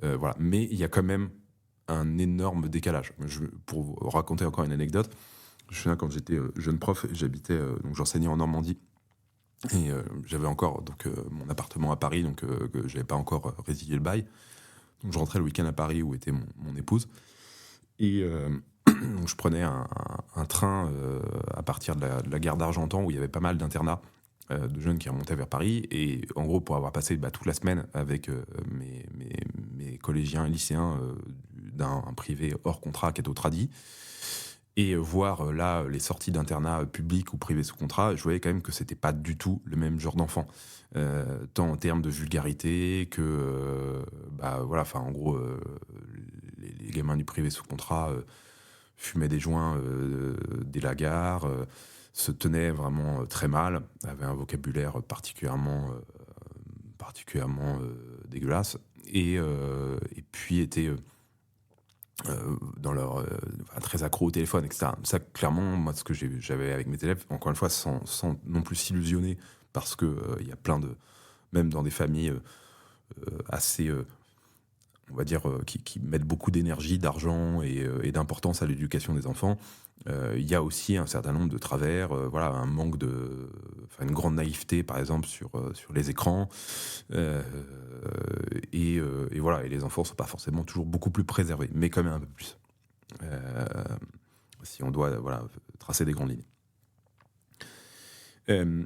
Speaker 1: voilà. Mais il y a quand même un énorme décalage. Pour vous raconter encore une anecdote, je me souviens quand j'étais, jeune prof, j'habitais, donc j'enseignais en Normandie, et j'avais encore donc, mon appartement à Paris, donc, que j'avais pas encore, résilié le bail. Donc je rentrais le week-end à Paris où était mon épouse, et donc je prenais un train, à partir de la gare d'Argentan, où il y avait pas mal d'internats, de jeunes qui remontaient vers Paris. Et en gros, pour avoir passé, bah, toute la semaine avec, mes collégiens et lycéens, d'un privé hors contrat qui est au Tradi, et voir, là, les sorties d'internat, publics ou privés sous contrat, je voyais quand même que c'était pas du tout le même genre d'enfant. Tant en termes de vulgarité que, bah, voilà, enfin, en gros, les gamins du privé sous contrat, fumaient des joints, dès la gare, se tenait vraiment très mal, avait un vocabulaire particulièrement dégueulasse, et puis était enfin, très accro au téléphone, etc. Ça, clairement, moi, ce que j'avais avec mes élèves, encore une fois, sans non plus s'illusionner, parce que il y a plein de, même dans des familles assez, on va dire, qui mettent beaucoup d'énergie, d'argent et d'importance à l'éducation des enfants, il y a aussi un certain nombre de travers, voilà, un manque enfin, une grande naïveté, par exemple, sur les écrans, euh, et voilà, et les enfants sont pas forcément toujours beaucoup plus préservés, mais quand même un peu plus. Euh, Si on doit, voilà, tracer des grandes lignes.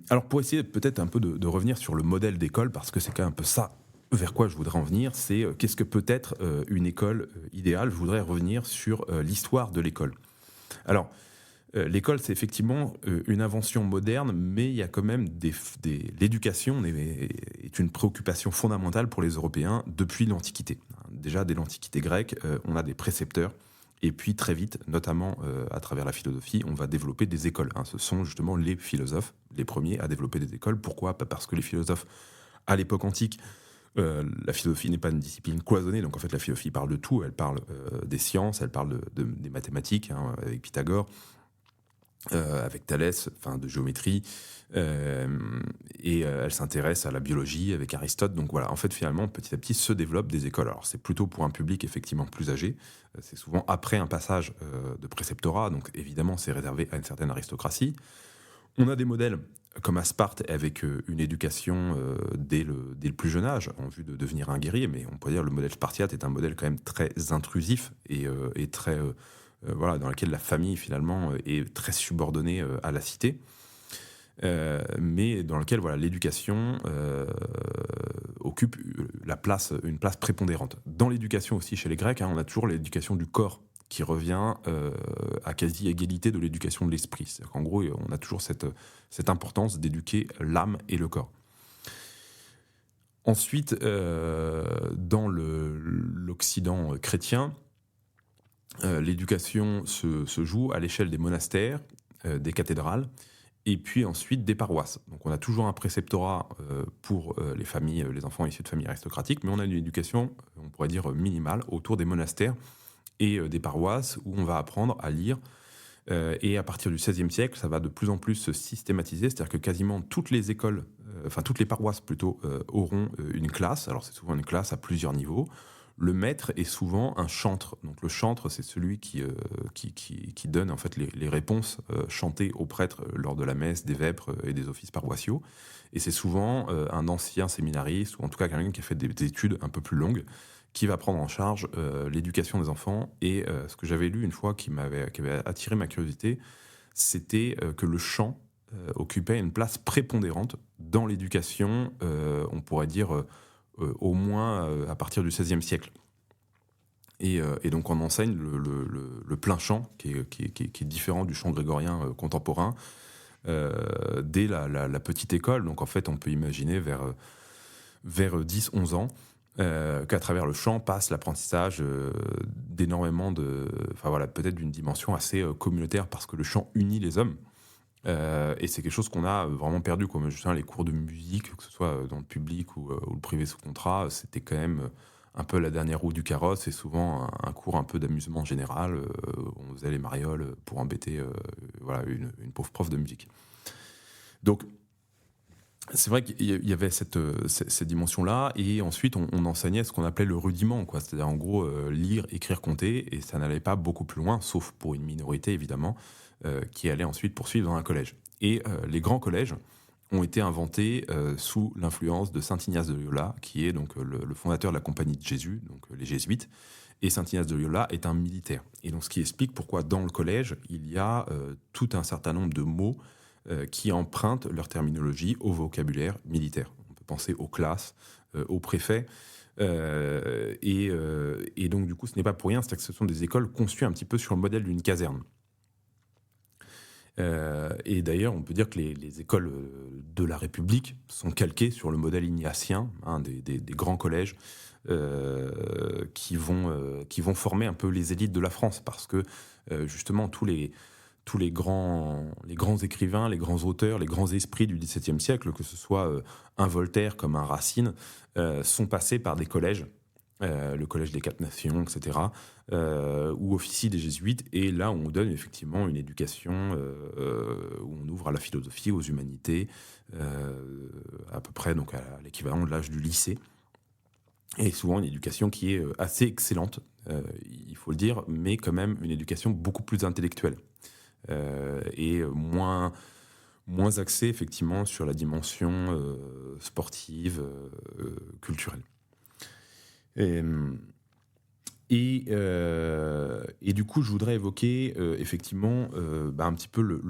Speaker 1: Alors pour essayer peut-être un peu de revenir sur le modèle d'école, parce que c'est quand même un peu ça vers quoi je voudrais en venir, c'est qu'est-ce que peut être une école idéale. Je voudrais revenir sur l'histoire de l'école. Alors, l'école, c'est effectivement une invention moderne, mais il y a quand même l'éducation est une préoccupation fondamentale pour les Européens depuis l'Antiquité. Déjà, dès l'Antiquité grecque, on a des précepteurs, et puis très vite, notamment à travers la philosophie, on va développer des écoles. Ce sont justement les philosophes, les premiers à développer des écoles. Pourquoi ? Pas parce que les philosophes, à l'époque antique, la philosophie n'est pas une discipline cloisonnée, donc en fait la philosophie parle de tout, elle parle des sciences, elle parle des mathématiques, avec Pythagore, avec Thalès, enfin de géométrie, et elle s'intéresse à la biologie avec Aristote. Donc voilà, en fait finalement petit à petit se développent des écoles. Alors c'est plutôt pour un public effectivement plus âgé, c'est souvent après un passage de préceptorat, donc évidemment c'est réservé à une certaine aristocratie. On a des modèles comme à Sparte avec une éducation dès le plus jeune âge en vue de devenir un guerrier, mais on pourrait dire que le modèle spartiate est un modèle quand même très intrusif et très voilà, dans lequel la famille finalement est très subordonnée à la cité, mais dans lequel voilà, l'éducation occupe une place prépondérante. Dans l'éducation aussi chez les Grecs, on a toujours l'éducation du corps qui revient à quasi égalité de l'éducation de l'esprit. C'est-à-dire qu'en gros, on a toujours cette importance d'éduquer l'âme et le corps. Ensuite, dans l'Occident chrétien, l'éducation se joue à l'échelle des monastères, des cathédrales, et puis ensuite des paroisses. Donc on a toujours un préceptorat pour les familles, les enfants issus de familles aristocratiques, mais on a une éducation, on pourrait dire, minimale autour des monastères et des paroisses où on va apprendre à lire. Et à partir du XVIe siècle, ça va de plus en plus se systématiser, c'est-à-dire que quasiment toutes les écoles, enfin toutes les paroisses plutôt, auront une classe. Alors c'est souvent une classe à plusieurs niveaux. Le maître est souvent un chantre. Donc le chantre, c'est celui qui donne en fait les réponses chantées aux prêtres lors de la messe, des vêpres et des offices paroissiaux. Et c'est souvent un ancien séminariste, ou en tout cas quelqu'un qui a fait des études un peu plus longues, qui va prendre en charge l'éducation des enfants. Et ce que j'avais lu une fois qui avait attiré ma curiosité, c'était que le chant occupait une place prépondérante dans l'éducation, on pourrait dire au moins à partir du XVIe siècle. Et donc on enseigne le plein chant, qui est différent du chant grégorien contemporain, dès la petite école. Donc en fait on peut imaginer vers 10-11 ans, qu'à travers le chant passe l'apprentissage d'énormément enfin voilà, peut-être d'une dimension assez communautaire, parce que le chant unit les hommes. Et c'est quelque chose qu'on a vraiment perdu, comme je sais, les cours de musique, que ce soit dans le public ou le privé sous contrat, c'était quand même un peu la dernière roue du carrosse, et souvent un cours un peu d'amusement général. On faisait les marioles pour embêter voilà, une pauvre prof de musique. Donc c'est vrai qu'il y avait cette dimension-là, et ensuite on enseignait ce qu'on appelait le rudiment, quoi. C'est-à-dire en gros lire, écrire, compter, et ça n'allait pas beaucoup plus loin, sauf pour une minorité évidemment, qui allait ensuite poursuivre dans un collège. Et les grands collèges ont été inventés sous l'influence de saint Ignace de Loyola, qui est donc le fondateur de la Compagnie de Jésus, donc les jésuites. Et saint Ignace de Loyola est un militaire. Et donc ce qui explique pourquoi dans le collège, il y a tout un certain nombre de mots qui empruntent leur terminologie au vocabulaire militaire. On peut penser aux classes, aux préfets, et donc du coup ce n'est pas pour rien, c'est que ce sont des écoles conçues un petit peu sur le modèle d'une caserne. Et d'ailleurs, on peut dire que les écoles de la République sont calquées sur le modèle ignatien, des grands collèges qui vont former un peu les élites de la France, parce que justement tous les tous les grands écrivains, les grands auteurs, les grands esprits du XVIIe siècle, que ce soit un Voltaire comme un Racine, sont passés par des collèges, le collège des Quatre Nations, etc., où officient des jésuites. Et là, on donne effectivement une éducation où on ouvre à la philosophie, aux humanités, à peu près donc à l'équivalent de l'âge du lycée. Et souvent une éducation qui est assez excellente, il faut le dire, mais quand même une éducation beaucoup plus intellectuelle et moins axée effectivement sur la dimension sportive, culturelle. Et du coup, je voudrais évoquer effectivement un petit peu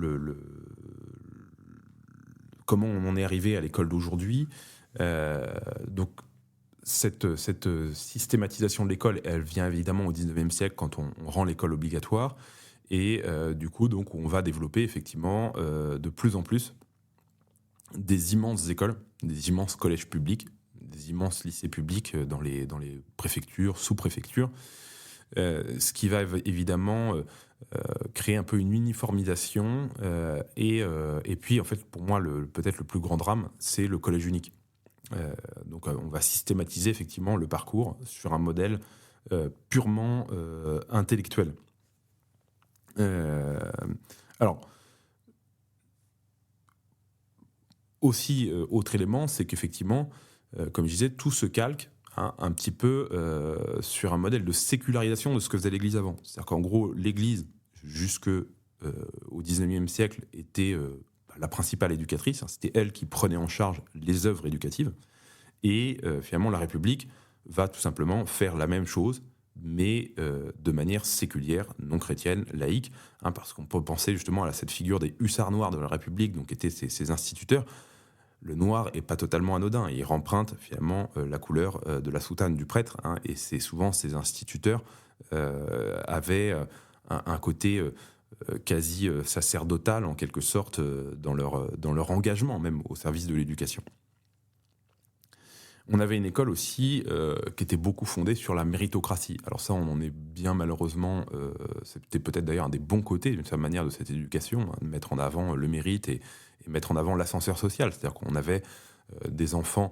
Speaker 1: comment on en est arrivé à l'école d'aujourd'hui. Donc, cette systématisation de l'école, elle vient évidemment au XIXe siècle quand on rend l'école obligatoire. Et du coup, donc, on va développer effectivement de plus en plus des immenses écoles, des immenses collèges publics, des immenses lycées publics dans les préfectures, sous-préfectures, ce qui va évidemment créer un peu une uniformisation. Et puis, en fait, pour moi, peut-être le plus grand drame, c'est le collège unique. Donc, on va systématiser effectivement le parcours sur un modèle purement intellectuel. Alors, aussi, autre élément, c'est qu'effectivement, comme je disais, tout se calque un petit peu sur un modèle de sécularisation de ce que faisait l'Église avant. C'est-à-dire qu'en gros, l'Église, jusqu'au XIXe siècle, était la principale éducatrice. C'était elle qui prenait en charge les œuvres éducatives. Et finalement, la République va tout simplement faire la même chose, mais de manière séculière, non chrétienne, laïque, parce qu'on peut penser justement à cette figure des hussards noirs de la République, donc étaient ces instituteurs. Le noir est pas totalement anodin, il remprunte finalement la couleur de la soutane du prêtre, et c'est souvent ces instituteurs avaient un côté quasi sacerdotal en quelque sorte dans leur engagement même au service de l'éducation. On avait une école aussi qui était beaucoup fondée sur la méritocratie. Alors ça, on en est bien malheureusement, c'était peut-être d'ailleurs un des bons côtés d'une certaine manière de cette éducation, de mettre en avant le mérite et mettre en avant l'ascenseur social. C'est-à-dire qu'on avait des enfants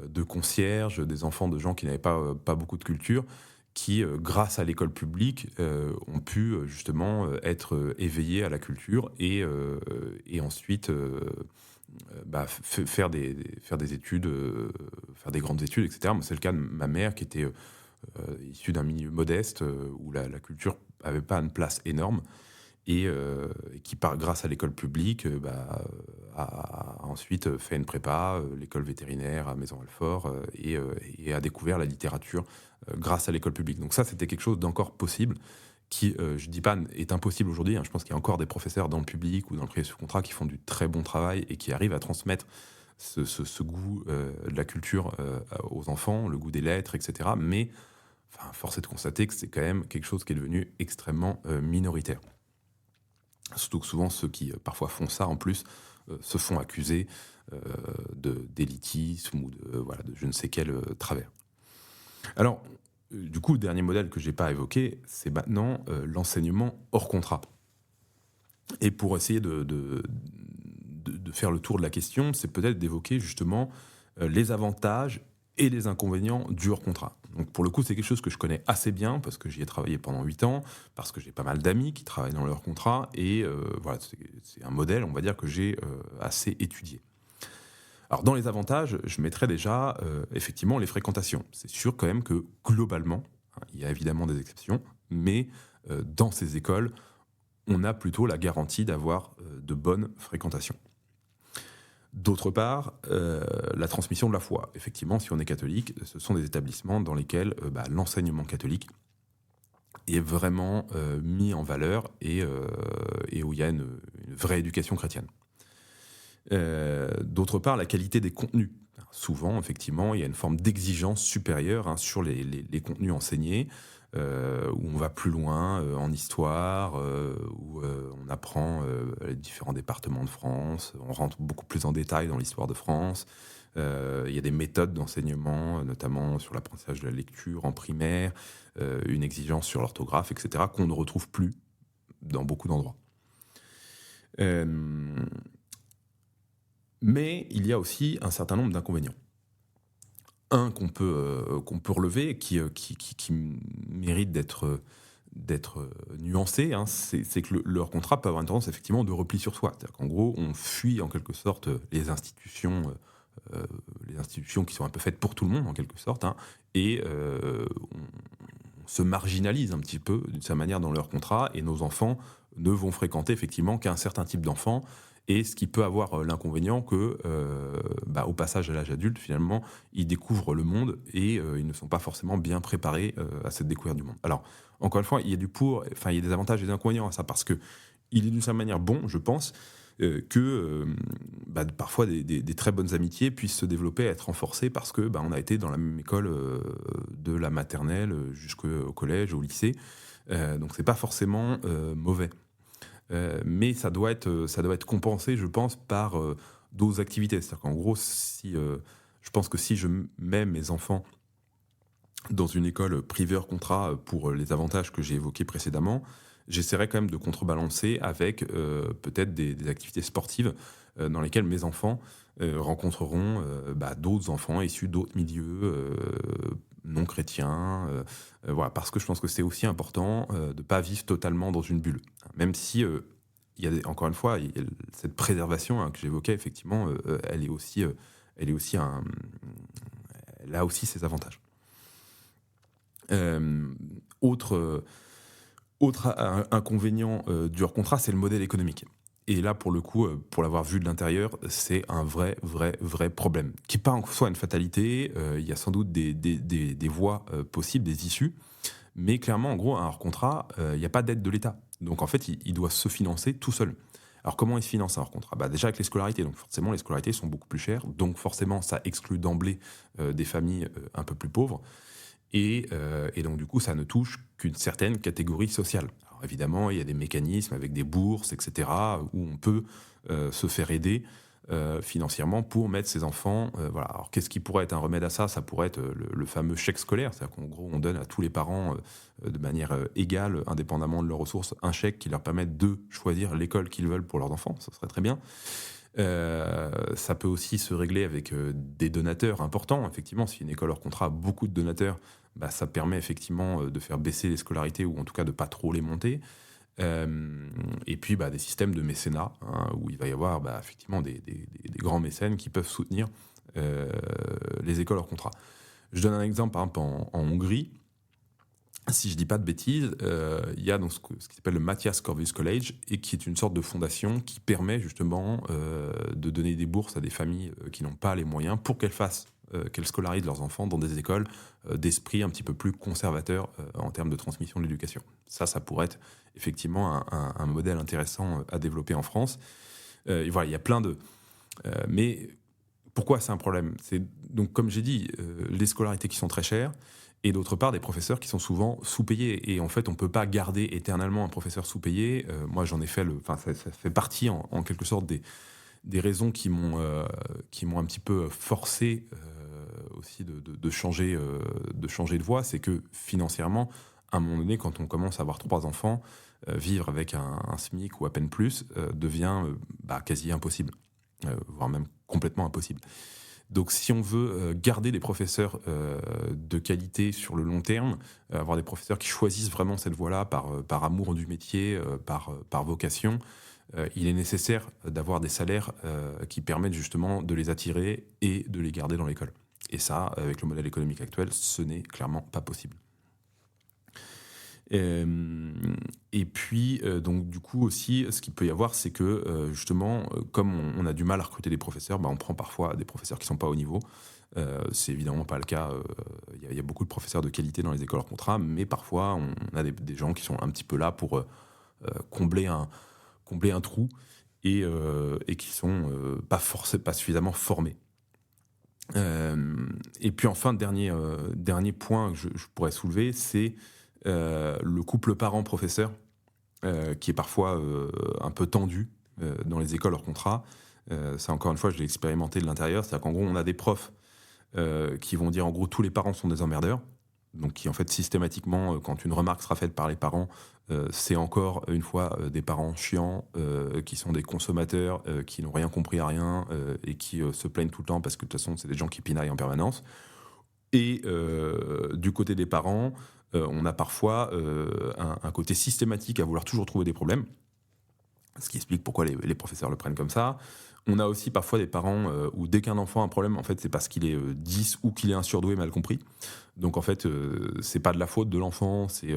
Speaker 1: de concierges, des enfants de gens qui n'avaient pas beaucoup de culture, qui, grâce à l'école publique, ont pu justement être éveillés à la culture et ensuite faire des études, faire des grandes études, etc. Moi, c'est le cas de ma mère qui était issue d'un milieu modeste où la culture n'avait pas une place énorme et qui, grâce à l'école publique, a ensuite fait une prépa, l'école vétérinaire à Maison-Alfort et a découvert la littérature grâce à l'école publique. Donc ça, c'était quelque chose d'encore possible qui, je ne dis pas, est impossible aujourd'hui. Je pense qu'il y a encore des professeurs dans le public ou dans le privé sous contrat qui font du très bon travail et qui arrivent à transmettre ce goût de la culture aux enfants, le goût des lettres, etc. Mais force est de constater que c'est quand même quelque chose qui est devenu extrêmement minoritaire. Surtout que souvent, ceux qui parfois font ça, en plus, se font accuser d'élitisme ou de je ne sais quel travers. Alors, du coup, le dernier modèle que je n'ai pas évoqué, c'est maintenant l'enseignement hors contrat. Et pour essayer de faire le tour de la question, c'est peut-être d'évoquer justement les avantages et les inconvénients du hors contrat. Donc pour le coup, c'est quelque chose que je connais assez bien parce que j'y ai travaillé pendant 8 ans, parce que j'ai pas mal d'amis qui travaillent dans le hors contrat, et c'est un modèle, on va dire, que j'ai assez étudié. Alors dans les avantages, je mettrais déjà effectivement les fréquentations. C'est sûr quand même que globalement, il y a évidemment des exceptions, mais dans ces écoles, on a plutôt la garantie d'avoir de bonnes fréquentations. D'autre part, la transmission de la foi. Effectivement, si on est catholique, ce sont des établissements dans lesquels l'enseignement catholique est vraiment mis en valeur et où il y a une vraie éducation chrétienne. D'autre part, la qualité des contenus. Souvent, effectivement, il y a une forme d'exigence supérieure sur les contenus enseignés, où on va plus loin en histoire, où on apprend les différents départements de France, on rentre beaucoup plus en détail dans l'histoire de France. Il y a des méthodes d'enseignement, notamment sur l'apprentissage de la lecture en primaire, une exigence sur l'orthographe, etc., qu'on ne retrouve plus dans beaucoup d'endroits. Euh, mais il y a aussi un certain nombre d'inconvénients. Un qu'on peut relever, qui mérite d'être nuancé, hein, c'est que leur contrat peut avoir une tendance effectivement de repli sur soi. C'est-à-dire qu'en gros, on fuit en quelque sorte les institutions qui sont un peu faites pour tout le monde en quelque sorte, hein, et on se marginalise un petit peu d'une certaine manière dans leur contrat, et nos enfants ne vont fréquenter effectivement qu'un certain type d'enfants, et ce qui peut avoir l'inconvénient que, au passage à l'âge adulte, finalement, ils découvrent le monde et ils ne sont pas forcément bien préparés à cette découverte du monde. Alors, encore une fois, il y a il y a des avantages et des inconvénients à ça, parce que il est d'une certaine manière bon, je pense, parfois des très bonnes amitiés puissent se développer, être renforcées parce que on a été dans la même école de la maternelle jusqu'au collège, au lycée. Donc c'est pas forcément mauvais. Mais ça doit être compensé, je pense, par d'autres activités. C'est-à-dire qu'en gros, je pense que si je mets mes enfants dans une école privée hors contrat pour les avantages que j'ai évoqués précédemment, j'essaierai quand même de contrebalancer avec peut-être des activités sportives dans lesquelles mes enfants rencontreront d'autres enfants issus d'autres milieux non chrétiens. Voilà, parce que je pense que c'est aussi important de ne pas vivre totalement dans une bulle. Même si, encore une fois, cette préservation hein, que j'évoquais, effectivement, elle a aussi ses avantages. Euh, autre, autre inconvénient du hors-contrat, c'est le modèle économique. Et là, pour le coup, pour l'avoir vu de l'intérieur, c'est un vrai problème. Qui n'est pas en soi une fatalité, il y a sans doute des voies possibles, des issues, mais clairement, en gros, un hors-contrat, il n'y a pas d'aide de l'État. Donc en fait, il doit se financer tout seul. Alors comment il se finance un hors-contrat ? Déjà avec les scolarités, donc forcément les scolarités sont beaucoup plus chères, donc forcément ça exclut d'emblée des familles un peu plus pauvres. Et donc, du coup, ça ne touche qu'une certaine catégorie sociale. Alors, évidemment, il y a des mécanismes avec des bourses, etc., où on peut se faire aider financièrement pour mettre ses enfants. Voilà. Alors, qu'est-ce qui pourrait être un remède à ça ? Ça pourrait être le fameux chèque scolaire, c'est-à-dire qu'en gros, on donne à tous les parents de manière égale, indépendamment de leurs ressources, un chèque qui leur permette de choisir l'école qu'ils veulent pour leurs enfants. Ça serait très bien. Ça peut aussi se régler avec des donateurs importants. Effectivement, si une école hors contrat a beaucoup de donateurs, ça permet effectivement de faire baisser les scolarités ou en tout cas de pas trop les monter. Et puis des systèmes de mécénat hein, où il va y avoir effectivement des grands mécènes qui peuvent soutenir les écoles hors contrat. Je donne un exemple par exemple en Hongrie. Si je dis pas de bêtises, il y a donc ce qui s'appelle le Matthias Corvinus College et qui est une sorte de fondation qui permet justement de donner des bourses à des familles qui n'ont pas les moyens pour qu'elles scolarisent leurs enfants dans des écoles d'esprit un petit peu plus conservateur en termes de transmission de l'éducation. Ça pourrait être effectivement un modèle intéressant à développer en France. Et voilà, il y a plein de... mais pourquoi c'est un problème ? C'est donc, comme j'ai dit, les scolarités qui sont très chères, et d'autre part des professeurs qui sont souvent sous-payés. Et en fait, on ne peut pas garder éternellement un professeur sous-payé. Moi, j'en ai fait ça fait partie en quelque sorte des raisons qui m'ont un petit peu forcé aussi de changer de voie. C'est que financièrement, à un moment donné, quand on commence à avoir 3 enfants, vivre avec un SMIC ou à peine plus devient quasi impossible, voire même complètement impossible. Donc si on veut garder des professeurs de qualité sur le long terme, avoir des professeurs qui choisissent vraiment cette voie-là par amour du métier, par vocation, il est nécessaire d'avoir des salaires qui permettent justement de les attirer et de les garder dans l'école. Et ça, avec le modèle économique actuel, ce n'est clairement pas possible. Et puis, donc du coup aussi, ce qu'il peut y avoir, c'est que justement, comme on a du mal à recruter des professeurs, on prend parfois des professeurs qui ne sont pas au niveau. C'est évidemment pas le cas. Il y a beaucoup de professeurs de qualité dans les écoles hors contrat, mais parfois on a des gens qui sont un petit peu là pour combler un trou et qui sont pas suffisamment formés. Et puis enfin, dernier point que je pourrais soulever, c'est le couple parent-professeur qui est parfois un peu tendu dans les écoles hors contrat. Ça, encore une fois, je l'ai expérimenté de l'intérieur. C'est-à-dire qu'en gros, on a des profs qui vont dire en gros tous les parents sont des emmerdeurs. donc qui en fait systématiquement, quand une remarque sera faite par les parents, c'est encore une fois des parents chiants, qui sont des consommateurs, qui n'ont rien compris à rien, et qui se plaignent tout le temps parce que de toute façon c'est des gens qui pinaillent en permanence. Et du côté des parents, on a parfois un côté systématique à vouloir toujours trouver des problèmes, ce qui explique pourquoi les professeurs le prennent comme ça. On a aussi parfois des parents où dès qu'un enfant a un problème, en fait, c'est parce qu'il est 10 ou qu'il est un surdoué mal compris. Donc en fait, c'est pas de la faute de l'enfant, c'est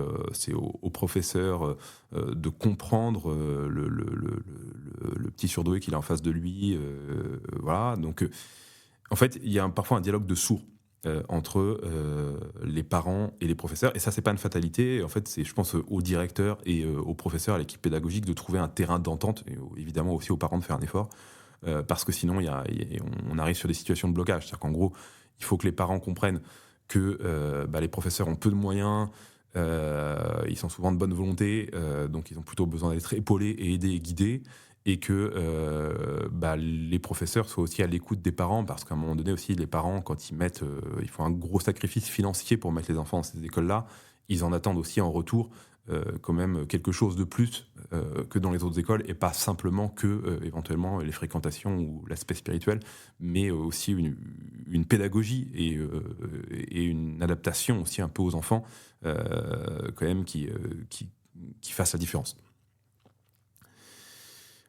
Speaker 1: au professeur de comprendre le petit surdoué qu'il a en face de lui. Voilà. Donc en fait, il y a parfois un dialogue de sourds entre les parents et les professeurs. Et ça, c'est pas une fatalité. En fait, c'est, je pense, au directeur et aux professeurs, à l'équipe pédagogique, de trouver un terrain d'entente, et évidemment aussi aux parents de faire un effort, parce que sinon, on arrive sur des situations de blocage. C'est-à-dire qu'en gros, il faut que les parents comprennent que les professeurs ont peu de moyens, ils sont souvent de bonne volonté, donc ils ont plutôt besoin d'être épaulés et aidés et guidés, et que les professeurs soient aussi à l'écoute des parents, parce qu'à un moment donné aussi, les parents, quand ils font un gros sacrifice financier pour mettre les enfants dans ces écoles-là, ils en attendent aussi en retour quand même quelque chose de plus que dans les autres écoles, et pas simplement que éventuellement les fréquentations ou l'aspect spirituel, mais aussi une pédagogie et une adaptation aussi un peu aux enfants, quand même qui fasse la différence.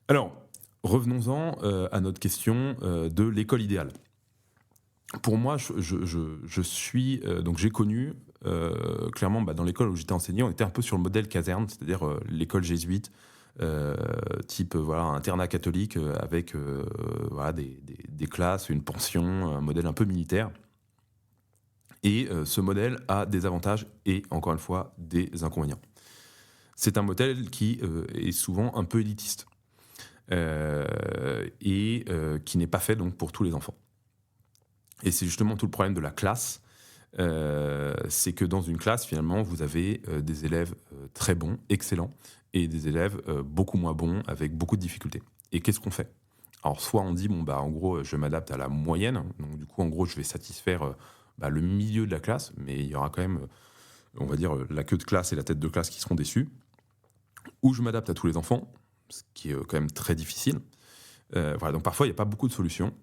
Speaker 1: Alors, revenons-en à notre question de l'école idéale. Pour moi, je suis donc j'ai connu clairement dans l'école où j'étais enseignant, on était un peu sur le modèle caserne, c'est-à-dire l'école jésuite, type internat catholique, avec des classes, une pension, un modèle un peu militaire. Et ce modèle a des avantages et encore une fois des inconvénients. C'est un modèle qui est souvent un peu élitiste. Et qui n'est pas fait donc pour tous les enfants. Et c'est justement tout le problème de la classe, c'est que dans une classe, finalement, vous avez des élèves très bons, excellents, et des élèves beaucoup moins bons, avec beaucoup de difficultés. Et qu'est-ce qu'on fait ? Alors, soit on dit, en gros, je m'adapte à la moyenne, donc du coup, en gros, je vais satisfaire le milieu de la classe, mais il y aura quand même, on va dire, la queue de classe et la tête de classe qui seront déçus. Ou je m'adapte à tous les enfants, ce qui est quand même très difficile. Donc parfois, il n'y a pas beaucoup de solutions.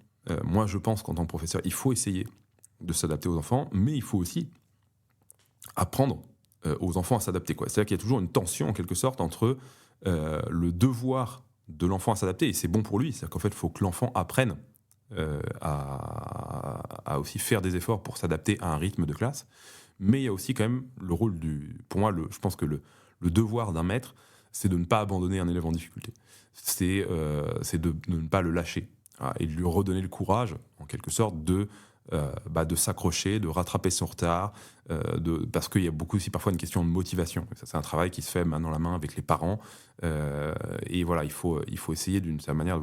Speaker 1: Moi, je pense qu'en tant que professeur, il faut essayer de s'adapter aux enfants, mais il faut aussi apprendre aux enfants à s'adapter. C'est-à-dire qu'il y a toujours une tension, en quelque sorte, entre le devoir de l'enfant à s'adapter, et c'est bon pour lui. C'est-à-dire qu'en fait, il faut que l'enfant apprenne à aussi faire des efforts pour s'adapter à un rythme de classe. Mais il y a aussi quand même le rôle pour moi, je pense que le devoir d'un maître, c'est de ne pas abandonner un élève en difficulté. C'est de ne pas le lâcher, et de lui redonner le courage, en quelque sorte, de s'accrocher, de rattraper son retard, parce qu'il y a beaucoup aussi parfois une question de motivation. Et ça, c'est un travail qui se fait main dans la main avec les parents. Et voilà, il faut essayer d'une certaine manière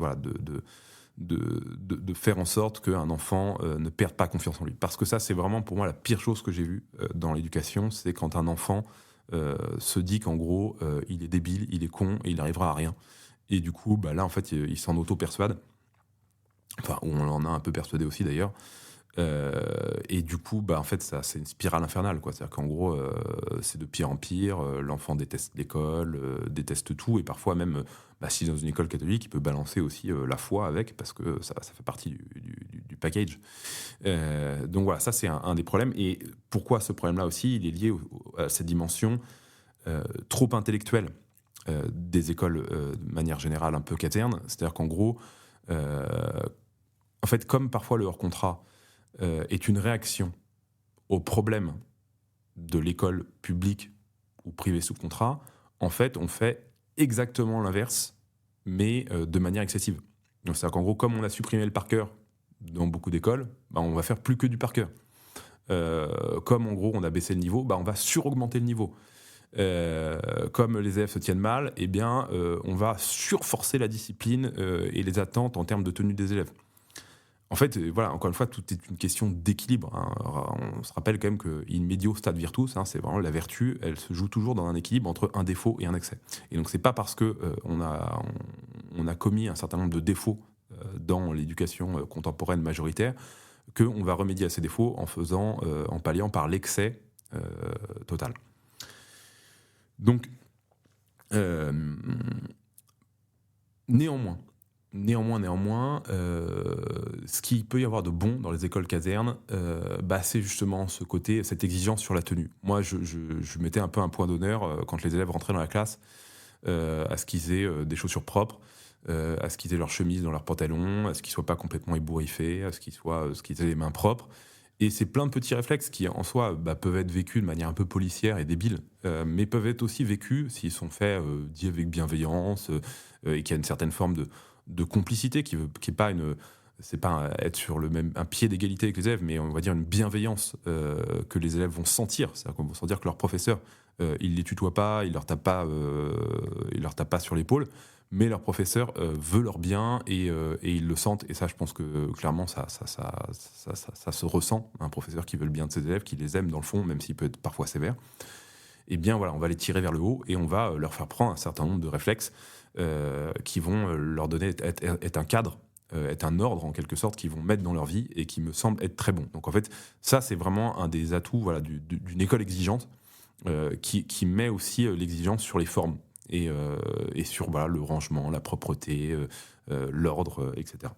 Speaker 1: de faire en sorte qu'un enfant ne perde pas confiance en lui. Parce que ça, c'est vraiment pour moi la pire chose que j'ai vue dans l'éducation, c'est quand un enfant se dit qu'en gros, il est débile, il est con, et il n'arrivera à rien. Et du coup, là, en fait, il s'en auto-persuade. Enfin, on en a un peu persuadé aussi, d'ailleurs. Et du coup, en fait, ça, c'est une spirale infernale, quoi. C'est-à-dire qu'en gros, c'est de pire en pire. L'enfant déteste l'école, déteste tout, et parfois même, si dans une école catholique, il peut balancer aussi la foi avec, parce que ça fait partie du package. Donc voilà, ça c'est un des problèmes. Et pourquoi ce problème-là aussi, il est lié à cette dimension trop intellectuelle des écoles de manière générale un peu caternes. C'est-à-dire qu'en gros, en fait, comme parfois le hors-contrat est une réaction aux problèmes de l'école publique ou privée sous contrat, en fait, on fait exactement l'inverse, mais de manière excessive. Donc, c'est-à-dire qu'en gros, comme on a supprimé le par cœur dans beaucoup d'écoles, on va faire plus que du par cœur. Comme en gros, on a baissé le niveau, on va suraugmenter le niveau. Comme les élèves se tiennent mal, on va surforcer la discipline et les attentes en termes de tenue des élèves. En fait, voilà, encore une fois, tout est une question d'équilibre. On se rappelle quand même que in medio stat virtus, c'est vraiment la vertu, elle se joue toujours dans un équilibre entre un défaut et un excès. Et donc, c'est pas parce que on a commis un certain nombre de défauts dans l'éducation contemporaine majoritaire qu'on va remédier à ces défauts en palliant par l'excès totale. Donc, euh, néanmoins, ce qu'il peut y avoir de bon dans les écoles casernes, c'est justement ce côté, cette exigence sur la tenue. Moi, je mettais un peu un point d'honneur quand les élèves rentraient dans la classe à ce qu'ils aient des chaussures propres, à ce qu'ils aient leur chemise dans leurs pantalons, à ce qu'ils soient pas complètement ébouriffés, à ce qu'ils aient les mains propres. Et c'est plein de petits réflexes qui, en soi, peuvent être vécus de manière un peu policière et débile, mais peuvent être aussi vécus s'ils sont faits, dits avec bienveillance, et qu'il y a une certaine forme de complicité qui est pas une. C'est pas être sur un pied d'égalité avec les élèves, mais on va dire une bienveillance que les élèves vont sentir. C'est-à-dire qu'on va sentir que leur professeur, il les tutoie pas, il leur tape pas sur l'épaule, mais leur professeur veut leur bien et ils le sentent. Et ça, je pense que clairement, ça se ressent. Un professeur qui veut le bien de ses élèves, qui les aime dans le fond, même s'il peut être parfois sévère. Eh bien, voilà, on va les tirer vers le haut et on va leur faire prendre un certain nombre de réflexes qui vont leur donner être un cadre, être un ordre en quelque sorte, qu'ils vont mettre dans leur vie et qui me semble être très bon. Donc en fait, ça, c'est vraiment un des atouts d'une école exigeante qui met aussi l'exigence sur les formes et sur le rangement, la propreté, l'ordre, etc.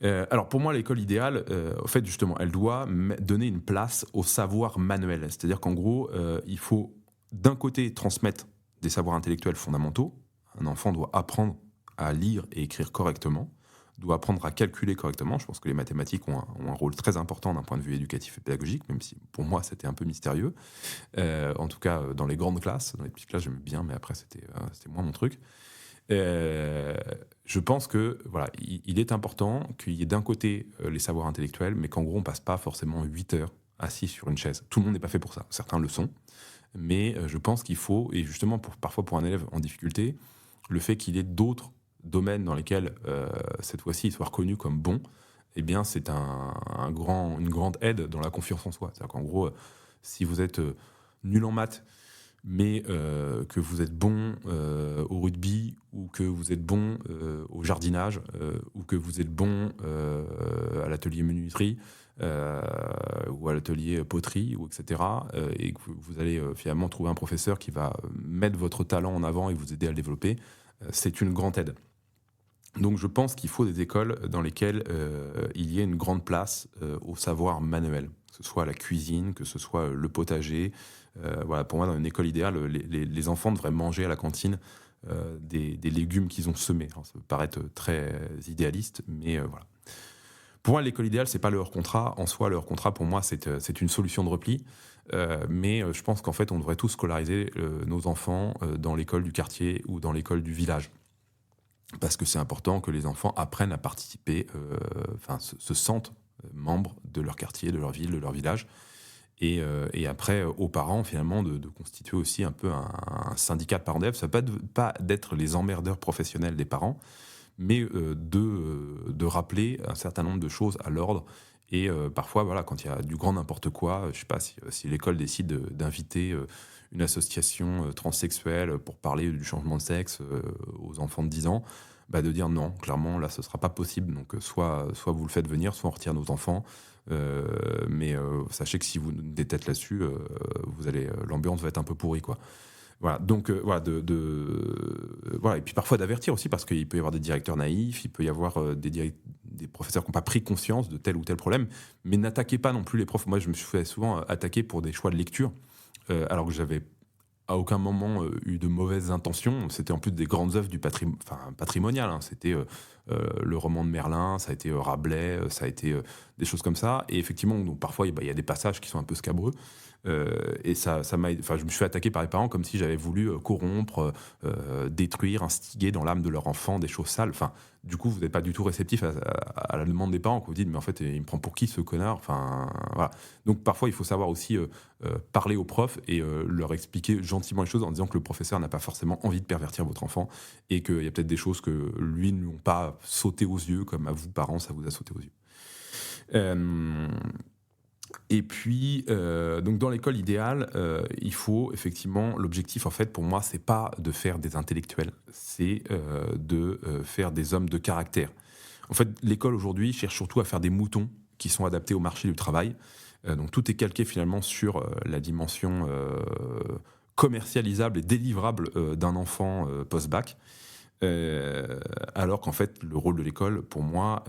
Speaker 1: Alors pour moi, l'école idéale, en fait, justement, elle doit donner une place au savoir manuel. C'est-à-dire qu'en gros, il faut d'un côté transmettre des savoirs intellectuels fondamentaux. Un enfant doit apprendre à lire et écrire correctement, doit apprendre à calculer correctement. Je pense que les mathématiques ont un rôle très important d'un point de vue éducatif et pédagogique, même si pour moi c'était un peu mystérieux. En tout cas, dans les grandes classes, dans les petites classes j'aimais bien, mais après c'était moins mon truc. Je pense que il est important qu'il y ait d'un côté les savoirs intellectuels, mais qu'en gros on passe pas forcément 8 heures assis sur une chaise. Tout le monde n'est pas fait pour ça. Certains le sont, mais je pense qu'il faut, et justement parfois pour un élève en difficulté, le fait qu'il ait d'autres domaines dans lesquels cette fois-ci il soit reconnu comme bon, eh bien c'est une grande aide dans la confiance en soi. C'est-à-dire qu'en gros, si vous êtes nul en maths, mais que vous êtes bon au rugby, ou que vous êtes bon au jardinage, ou que vous êtes bon à l'atelier menuiserie, ou à l'atelier poterie, ou etc., et que vous allez finalement trouver un professeur qui va mettre votre talent en avant et vous aider à le développer, c'est une grande aide. Donc je pense qu'il faut des écoles dans lesquelles il y ait une grande place au savoir manuel, que ce soit la cuisine, que ce soit le potager. Pour moi, dans une école idéale, les enfants devraient manger à la cantine des légumes qu'ils ont semés. Alors, ça peut paraître très idéaliste, mais voilà. Pour moi, l'école idéale, c'est pas le hors-contrat. En soi, le hors-contrat, pour moi, c'est une solution de repli. Mais je pense qu'en fait, on devrait tous scolariser nos enfants dans l'école du quartier ou dans l'école du village. Parce que c'est important que les enfants apprennent à participer, se sentent membres de leur quartier, de leur ville, de leur village. Et après, aux parents, finalement, de constituer aussi un peu un syndicat de parents d'élèves. Ça ne veut pas d'être les emmerdeurs professionnels des parents, mais de rappeler un certain nombre de choses à l'ordre. Et parfois, quand il y a du grand n'importe quoi, je ne sais pas si l'école décide d'inviter une association transsexuelle pour parler du changement de sexe aux enfants de 10 ans, de dire non, clairement, là, ce ne sera pas possible. Donc, soit vous le faites venir, soit on retire nos enfants. Mais sachez que si vous des têtes là-dessus, l'ambiance va être un peu pourrie, quoi. Voilà, donc et puis parfois d'avertir aussi, parce qu'il peut y avoir des directeurs naïfs, il peut y avoir des professeurs qui n'ont pas pris conscience de tel ou tel problème, mais n'attaquez pas non plus les profs. Moi, je me suis fait souvent attaquer pour des choix de lecture, alors que j'avais à aucun moment eu de mauvaises intentions. C'était en plus des grandes œuvres du patrimonial. Hein. C'était le roman de Merlin, ça a été Rabelais, ça a été des choses comme ça. Et effectivement, donc, parfois, il y a des passages qui sont un peu scabreux. Et je me suis fait attaquer par les parents comme si j'avais voulu corrompre, détruire, instiguer dans l'âme de leur enfant des choses sales. Enfin, du coup, vous n'êtes pas du tout réceptif à la demande des parents, que vous dites, mais en fait, il me prend pour qui ce connard? Enfin, voilà. Donc parfois, il faut savoir aussi parler aux profs et leur expliquer gentiment les choses en disant que le professeur n'a pas forcément envie de pervertir votre enfant et qu'il y a peut-être des choses que lui ne lui ont pas sauté aux yeux, comme à vous, parents, ça vous a sauté aux yeux. Et puis, donc dans l'école idéale, il faut effectivement, l'objectif en fait pour moi, c'est pas de faire des intellectuels, c'est de faire des hommes de caractère. En fait, l'école aujourd'hui cherche surtout à faire des moutons qui sont adaptés au marché du travail. Donc tout est calqué finalement sur la dimension commercialisable et délivrable d'un enfant post-bac. Alors qu'en fait, le rôle de l'école, pour moi,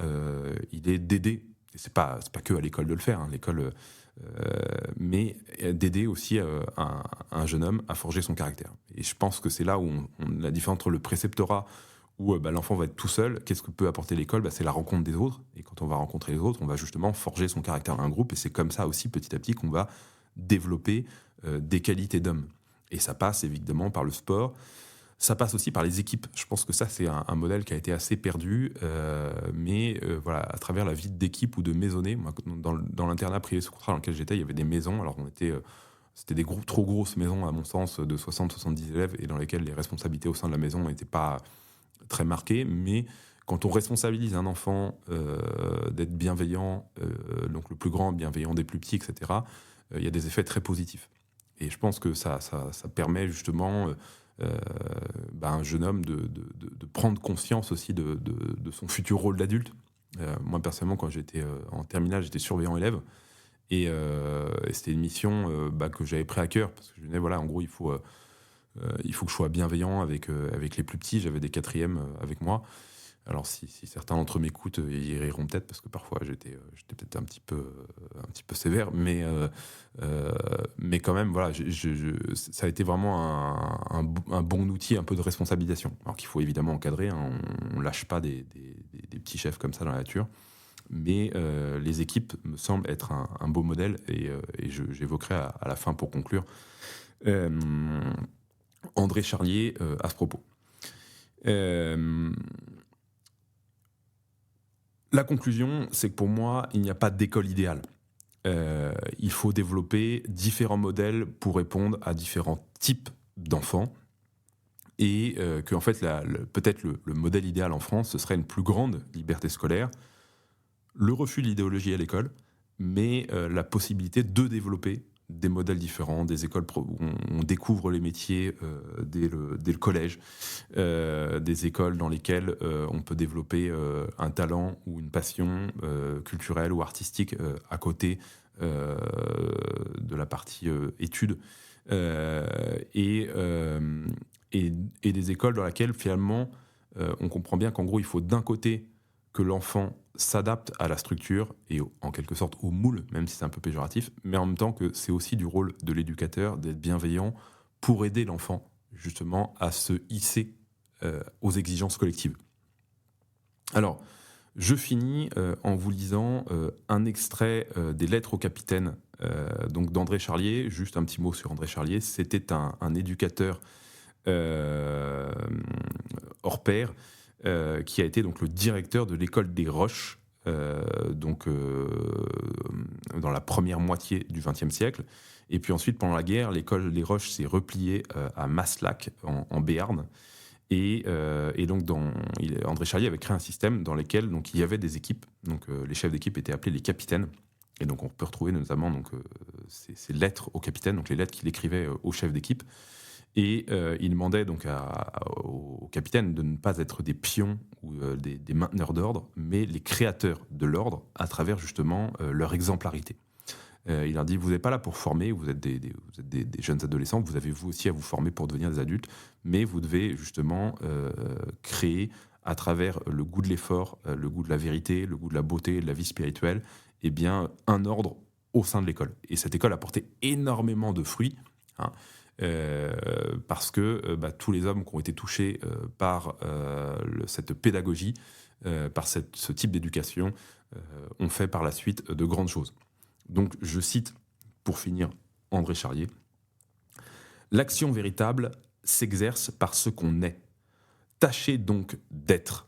Speaker 1: il est d'aider. Et c'est pas que à l'école de le faire, hein, l'école, mais d'aider aussi un jeune homme à forger son caractère. Et je pense que c'est là où la différence entre le préceptorat, où l'enfant va être tout seul, qu'est-ce que peut apporter l'école? C'est la rencontre des autres. Et quand on va rencontrer les autres, on va justement forger son caractère dans un groupe. Et c'est comme ça aussi, petit à petit, qu'on va développer des qualités d'homme. Et ça passe évidemment par le sport. Ça passe aussi par les équipes. Je pense que ça, c'est un modèle qui a été assez perdu, mais voilà, à travers la vie d'équipe ou de maisonnée. Moi, dans l'internat privé sous contrat dans lequel j'étais, il y avait des maisons. Alors, c'était des trop grosses maisons, à mon sens, de 60-70 élèves, et dans lesquelles les responsabilités au sein de la maison n'étaient pas très marquées. Mais quand on responsabilise un enfant d'être bienveillant, donc le plus grand, bienveillant des plus petits, etc., il y a des effets très positifs. Et je pense que ça permet justement un jeune homme de prendre conscience aussi de son futur rôle d'adulte. Moi, personnellement, quand j'étais en terminale, j'étais surveillant élève. Et c'était une mission que j'avais pris à cœur. Parce que je me disais, voilà, en gros, il faut que je sois bienveillant avec les plus petits. J'avais des quatrièmes avec moi. Alors, si certains d'entre eux m'écoutent, ils riront peut-être, parce que parfois j'étais peut-être un petit peu sévère, mais quand même, voilà, ça a été vraiment un bon outil, un peu de responsabilisation. Alors qu'il faut évidemment encadrer, hein, on lâche pas des petits chefs comme ça dans la nature, mais les équipes me semblent être un beau modèle, et j'évoquerai à la fin, pour conclure, André Charlier à ce propos. La conclusion, c'est que pour moi, il n'y a pas d'école idéale. Il faut développer différents modèles pour répondre à différents types d'enfants. Et que, en fait, peut-être le modèle idéal en France, ce serait une plus grande liberté scolaire, le refus de l'idéologie à l'école, mais la possibilité de développer des modèles différents, des écoles où on découvre les métiers dès le collège, des écoles dans lesquelles on peut développer un talent ou une passion culturelle ou artistique à côté de la partie études, et des écoles dans lesquelles finalement on comprend bien qu'en gros il faut d'un côté que l'enfant s'adapte à la structure et en quelque sorte au moule, même si c'est un peu péjoratif, mais en même temps que c'est aussi du rôle de l'éducateur d'être bienveillant pour aider l'enfant justement à se hisser aux exigences collectives. Alors, je finis en vous lisant un extrait des Lettres au capitaine, donc d'André Charlier. Juste un petit mot sur André Charlier. C'était un éducateur hors pair, qui a été donc le directeur de l'école des Roches, dans la première moitié du XXe siècle. Et puis ensuite, pendant la guerre, l'école des Roches s'est repliée à Maslac, en Béarn. Et donc, André Charlier avait créé un système dans lequel il y avait des équipes. Donc, les chefs d'équipe étaient appelés les capitaines. Et donc, on peut retrouver notamment ces lettres au capitaine, donc les lettres qu'il écrivait aux chefs d'équipe. Et il demandait donc aux capitaines de ne pas être des pions ou des mainteneurs d'ordre, mais les créateurs de l'ordre à travers justement leur exemplarité. Il leur dit, vous n'êtes pas là pour former, vous êtes des jeunes adolescents, vous avez vous aussi à vous former pour devenir des adultes, mais vous devez justement créer à travers le goût de l'effort, le goût de la vérité, le goût de la beauté, de la vie spirituelle, un ordre au sein de l'école. Et cette école a porté énormément de fruits, hein, parce que tous les hommes qui ont été touchés par cette pédagogie, par ce type d'éducation, ont fait par la suite de grandes choses. Donc je cite, pour finir, André Charlier: « L'action véritable s'exerce par ce qu'on est. Tâchez donc d'être. »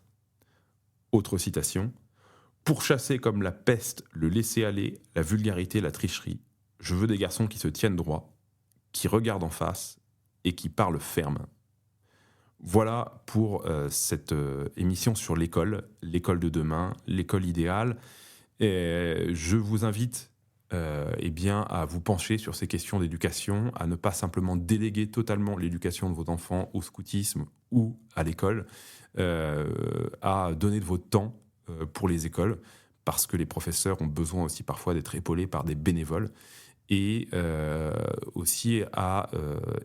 Speaker 1: Autre citation: « Pourchasser comme la peste le laisser-aller, la vulgarité, la tricherie. Je veux des garçons qui se tiennent droit, qui regardent en face et qui parlent ferme. » Voilà pour cette émission sur l'école de demain, l'école idéale. Et je vous invite à vous pencher sur ces questions d'éducation, à ne pas simplement déléguer totalement l'éducation de vos enfants au scoutisme ou à l'école, à donner de votre temps pour les écoles, parce que les professeurs ont besoin aussi parfois d'être épaulés par des bénévoles et aussi à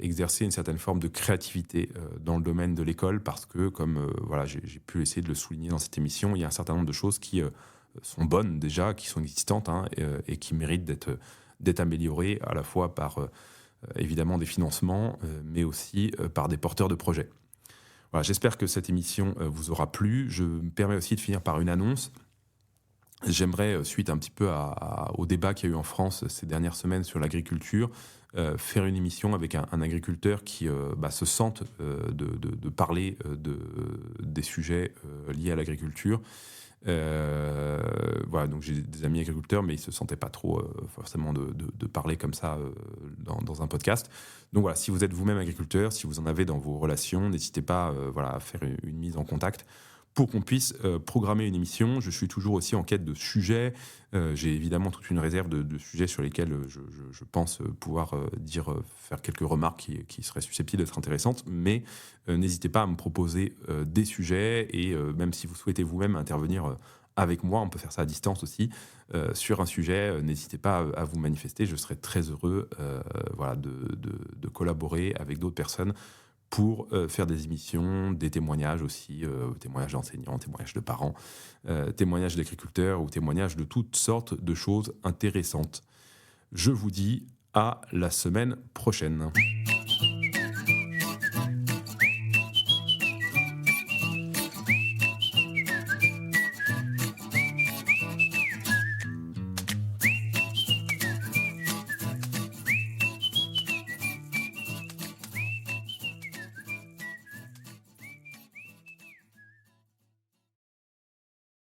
Speaker 1: exercer une certaine forme de créativité dans le domaine de l'école parce que, comme voilà, j'ai pu essayer de le souligner dans cette émission, il y a un certain nombre de choses qui sont bonnes déjà, qui sont existantes hein, et qui méritent d'être améliorées à la fois par évidemment des financements, mais aussi par des porteurs de projets. Voilà, j'espère que cette émission vous aura plu. Je me permets aussi de finir par une annonce. J'aimerais, suite un petit peu au débat qu'il y a eu en France ces dernières semaines sur l'agriculture, faire une émission avec un agriculteur qui se sente de parler des sujets liés à l'agriculture. Voilà, donc j'ai des amis agriculteurs, mais ils ne se sentaient pas trop forcément de parler comme ça dans un podcast. Donc voilà, si vous êtes vous-même agriculteur, si vous en avez dans vos relations, n'hésitez pas voilà, à faire une mise en contact pour qu'on puisse programmer une émission. Je suis toujours aussi en quête de sujets. J'ai évidemment toute une réserve de sujets sur lesquels je pense pouvoir faire quelques remarques qui seraient susceptibles d'être intéressantes. Mais n'hésitez pas à me proposer des sujets et même si vous souhaitez vous-même intervenir avec moi, on peut faire ça à distance aussi, sur un sujet. N'hésitez pas à vous manifester. Je serai très heureux voilà, de collaborer avec d'autres personnes pour faire des émissions, des témoignages aussi, témoignages d'enseignants, témoignages de parents, témoignages d'agriculteurs ou témoignages de toutes sortes de choses intéressantes. Je vous dis à la semaine prochaine.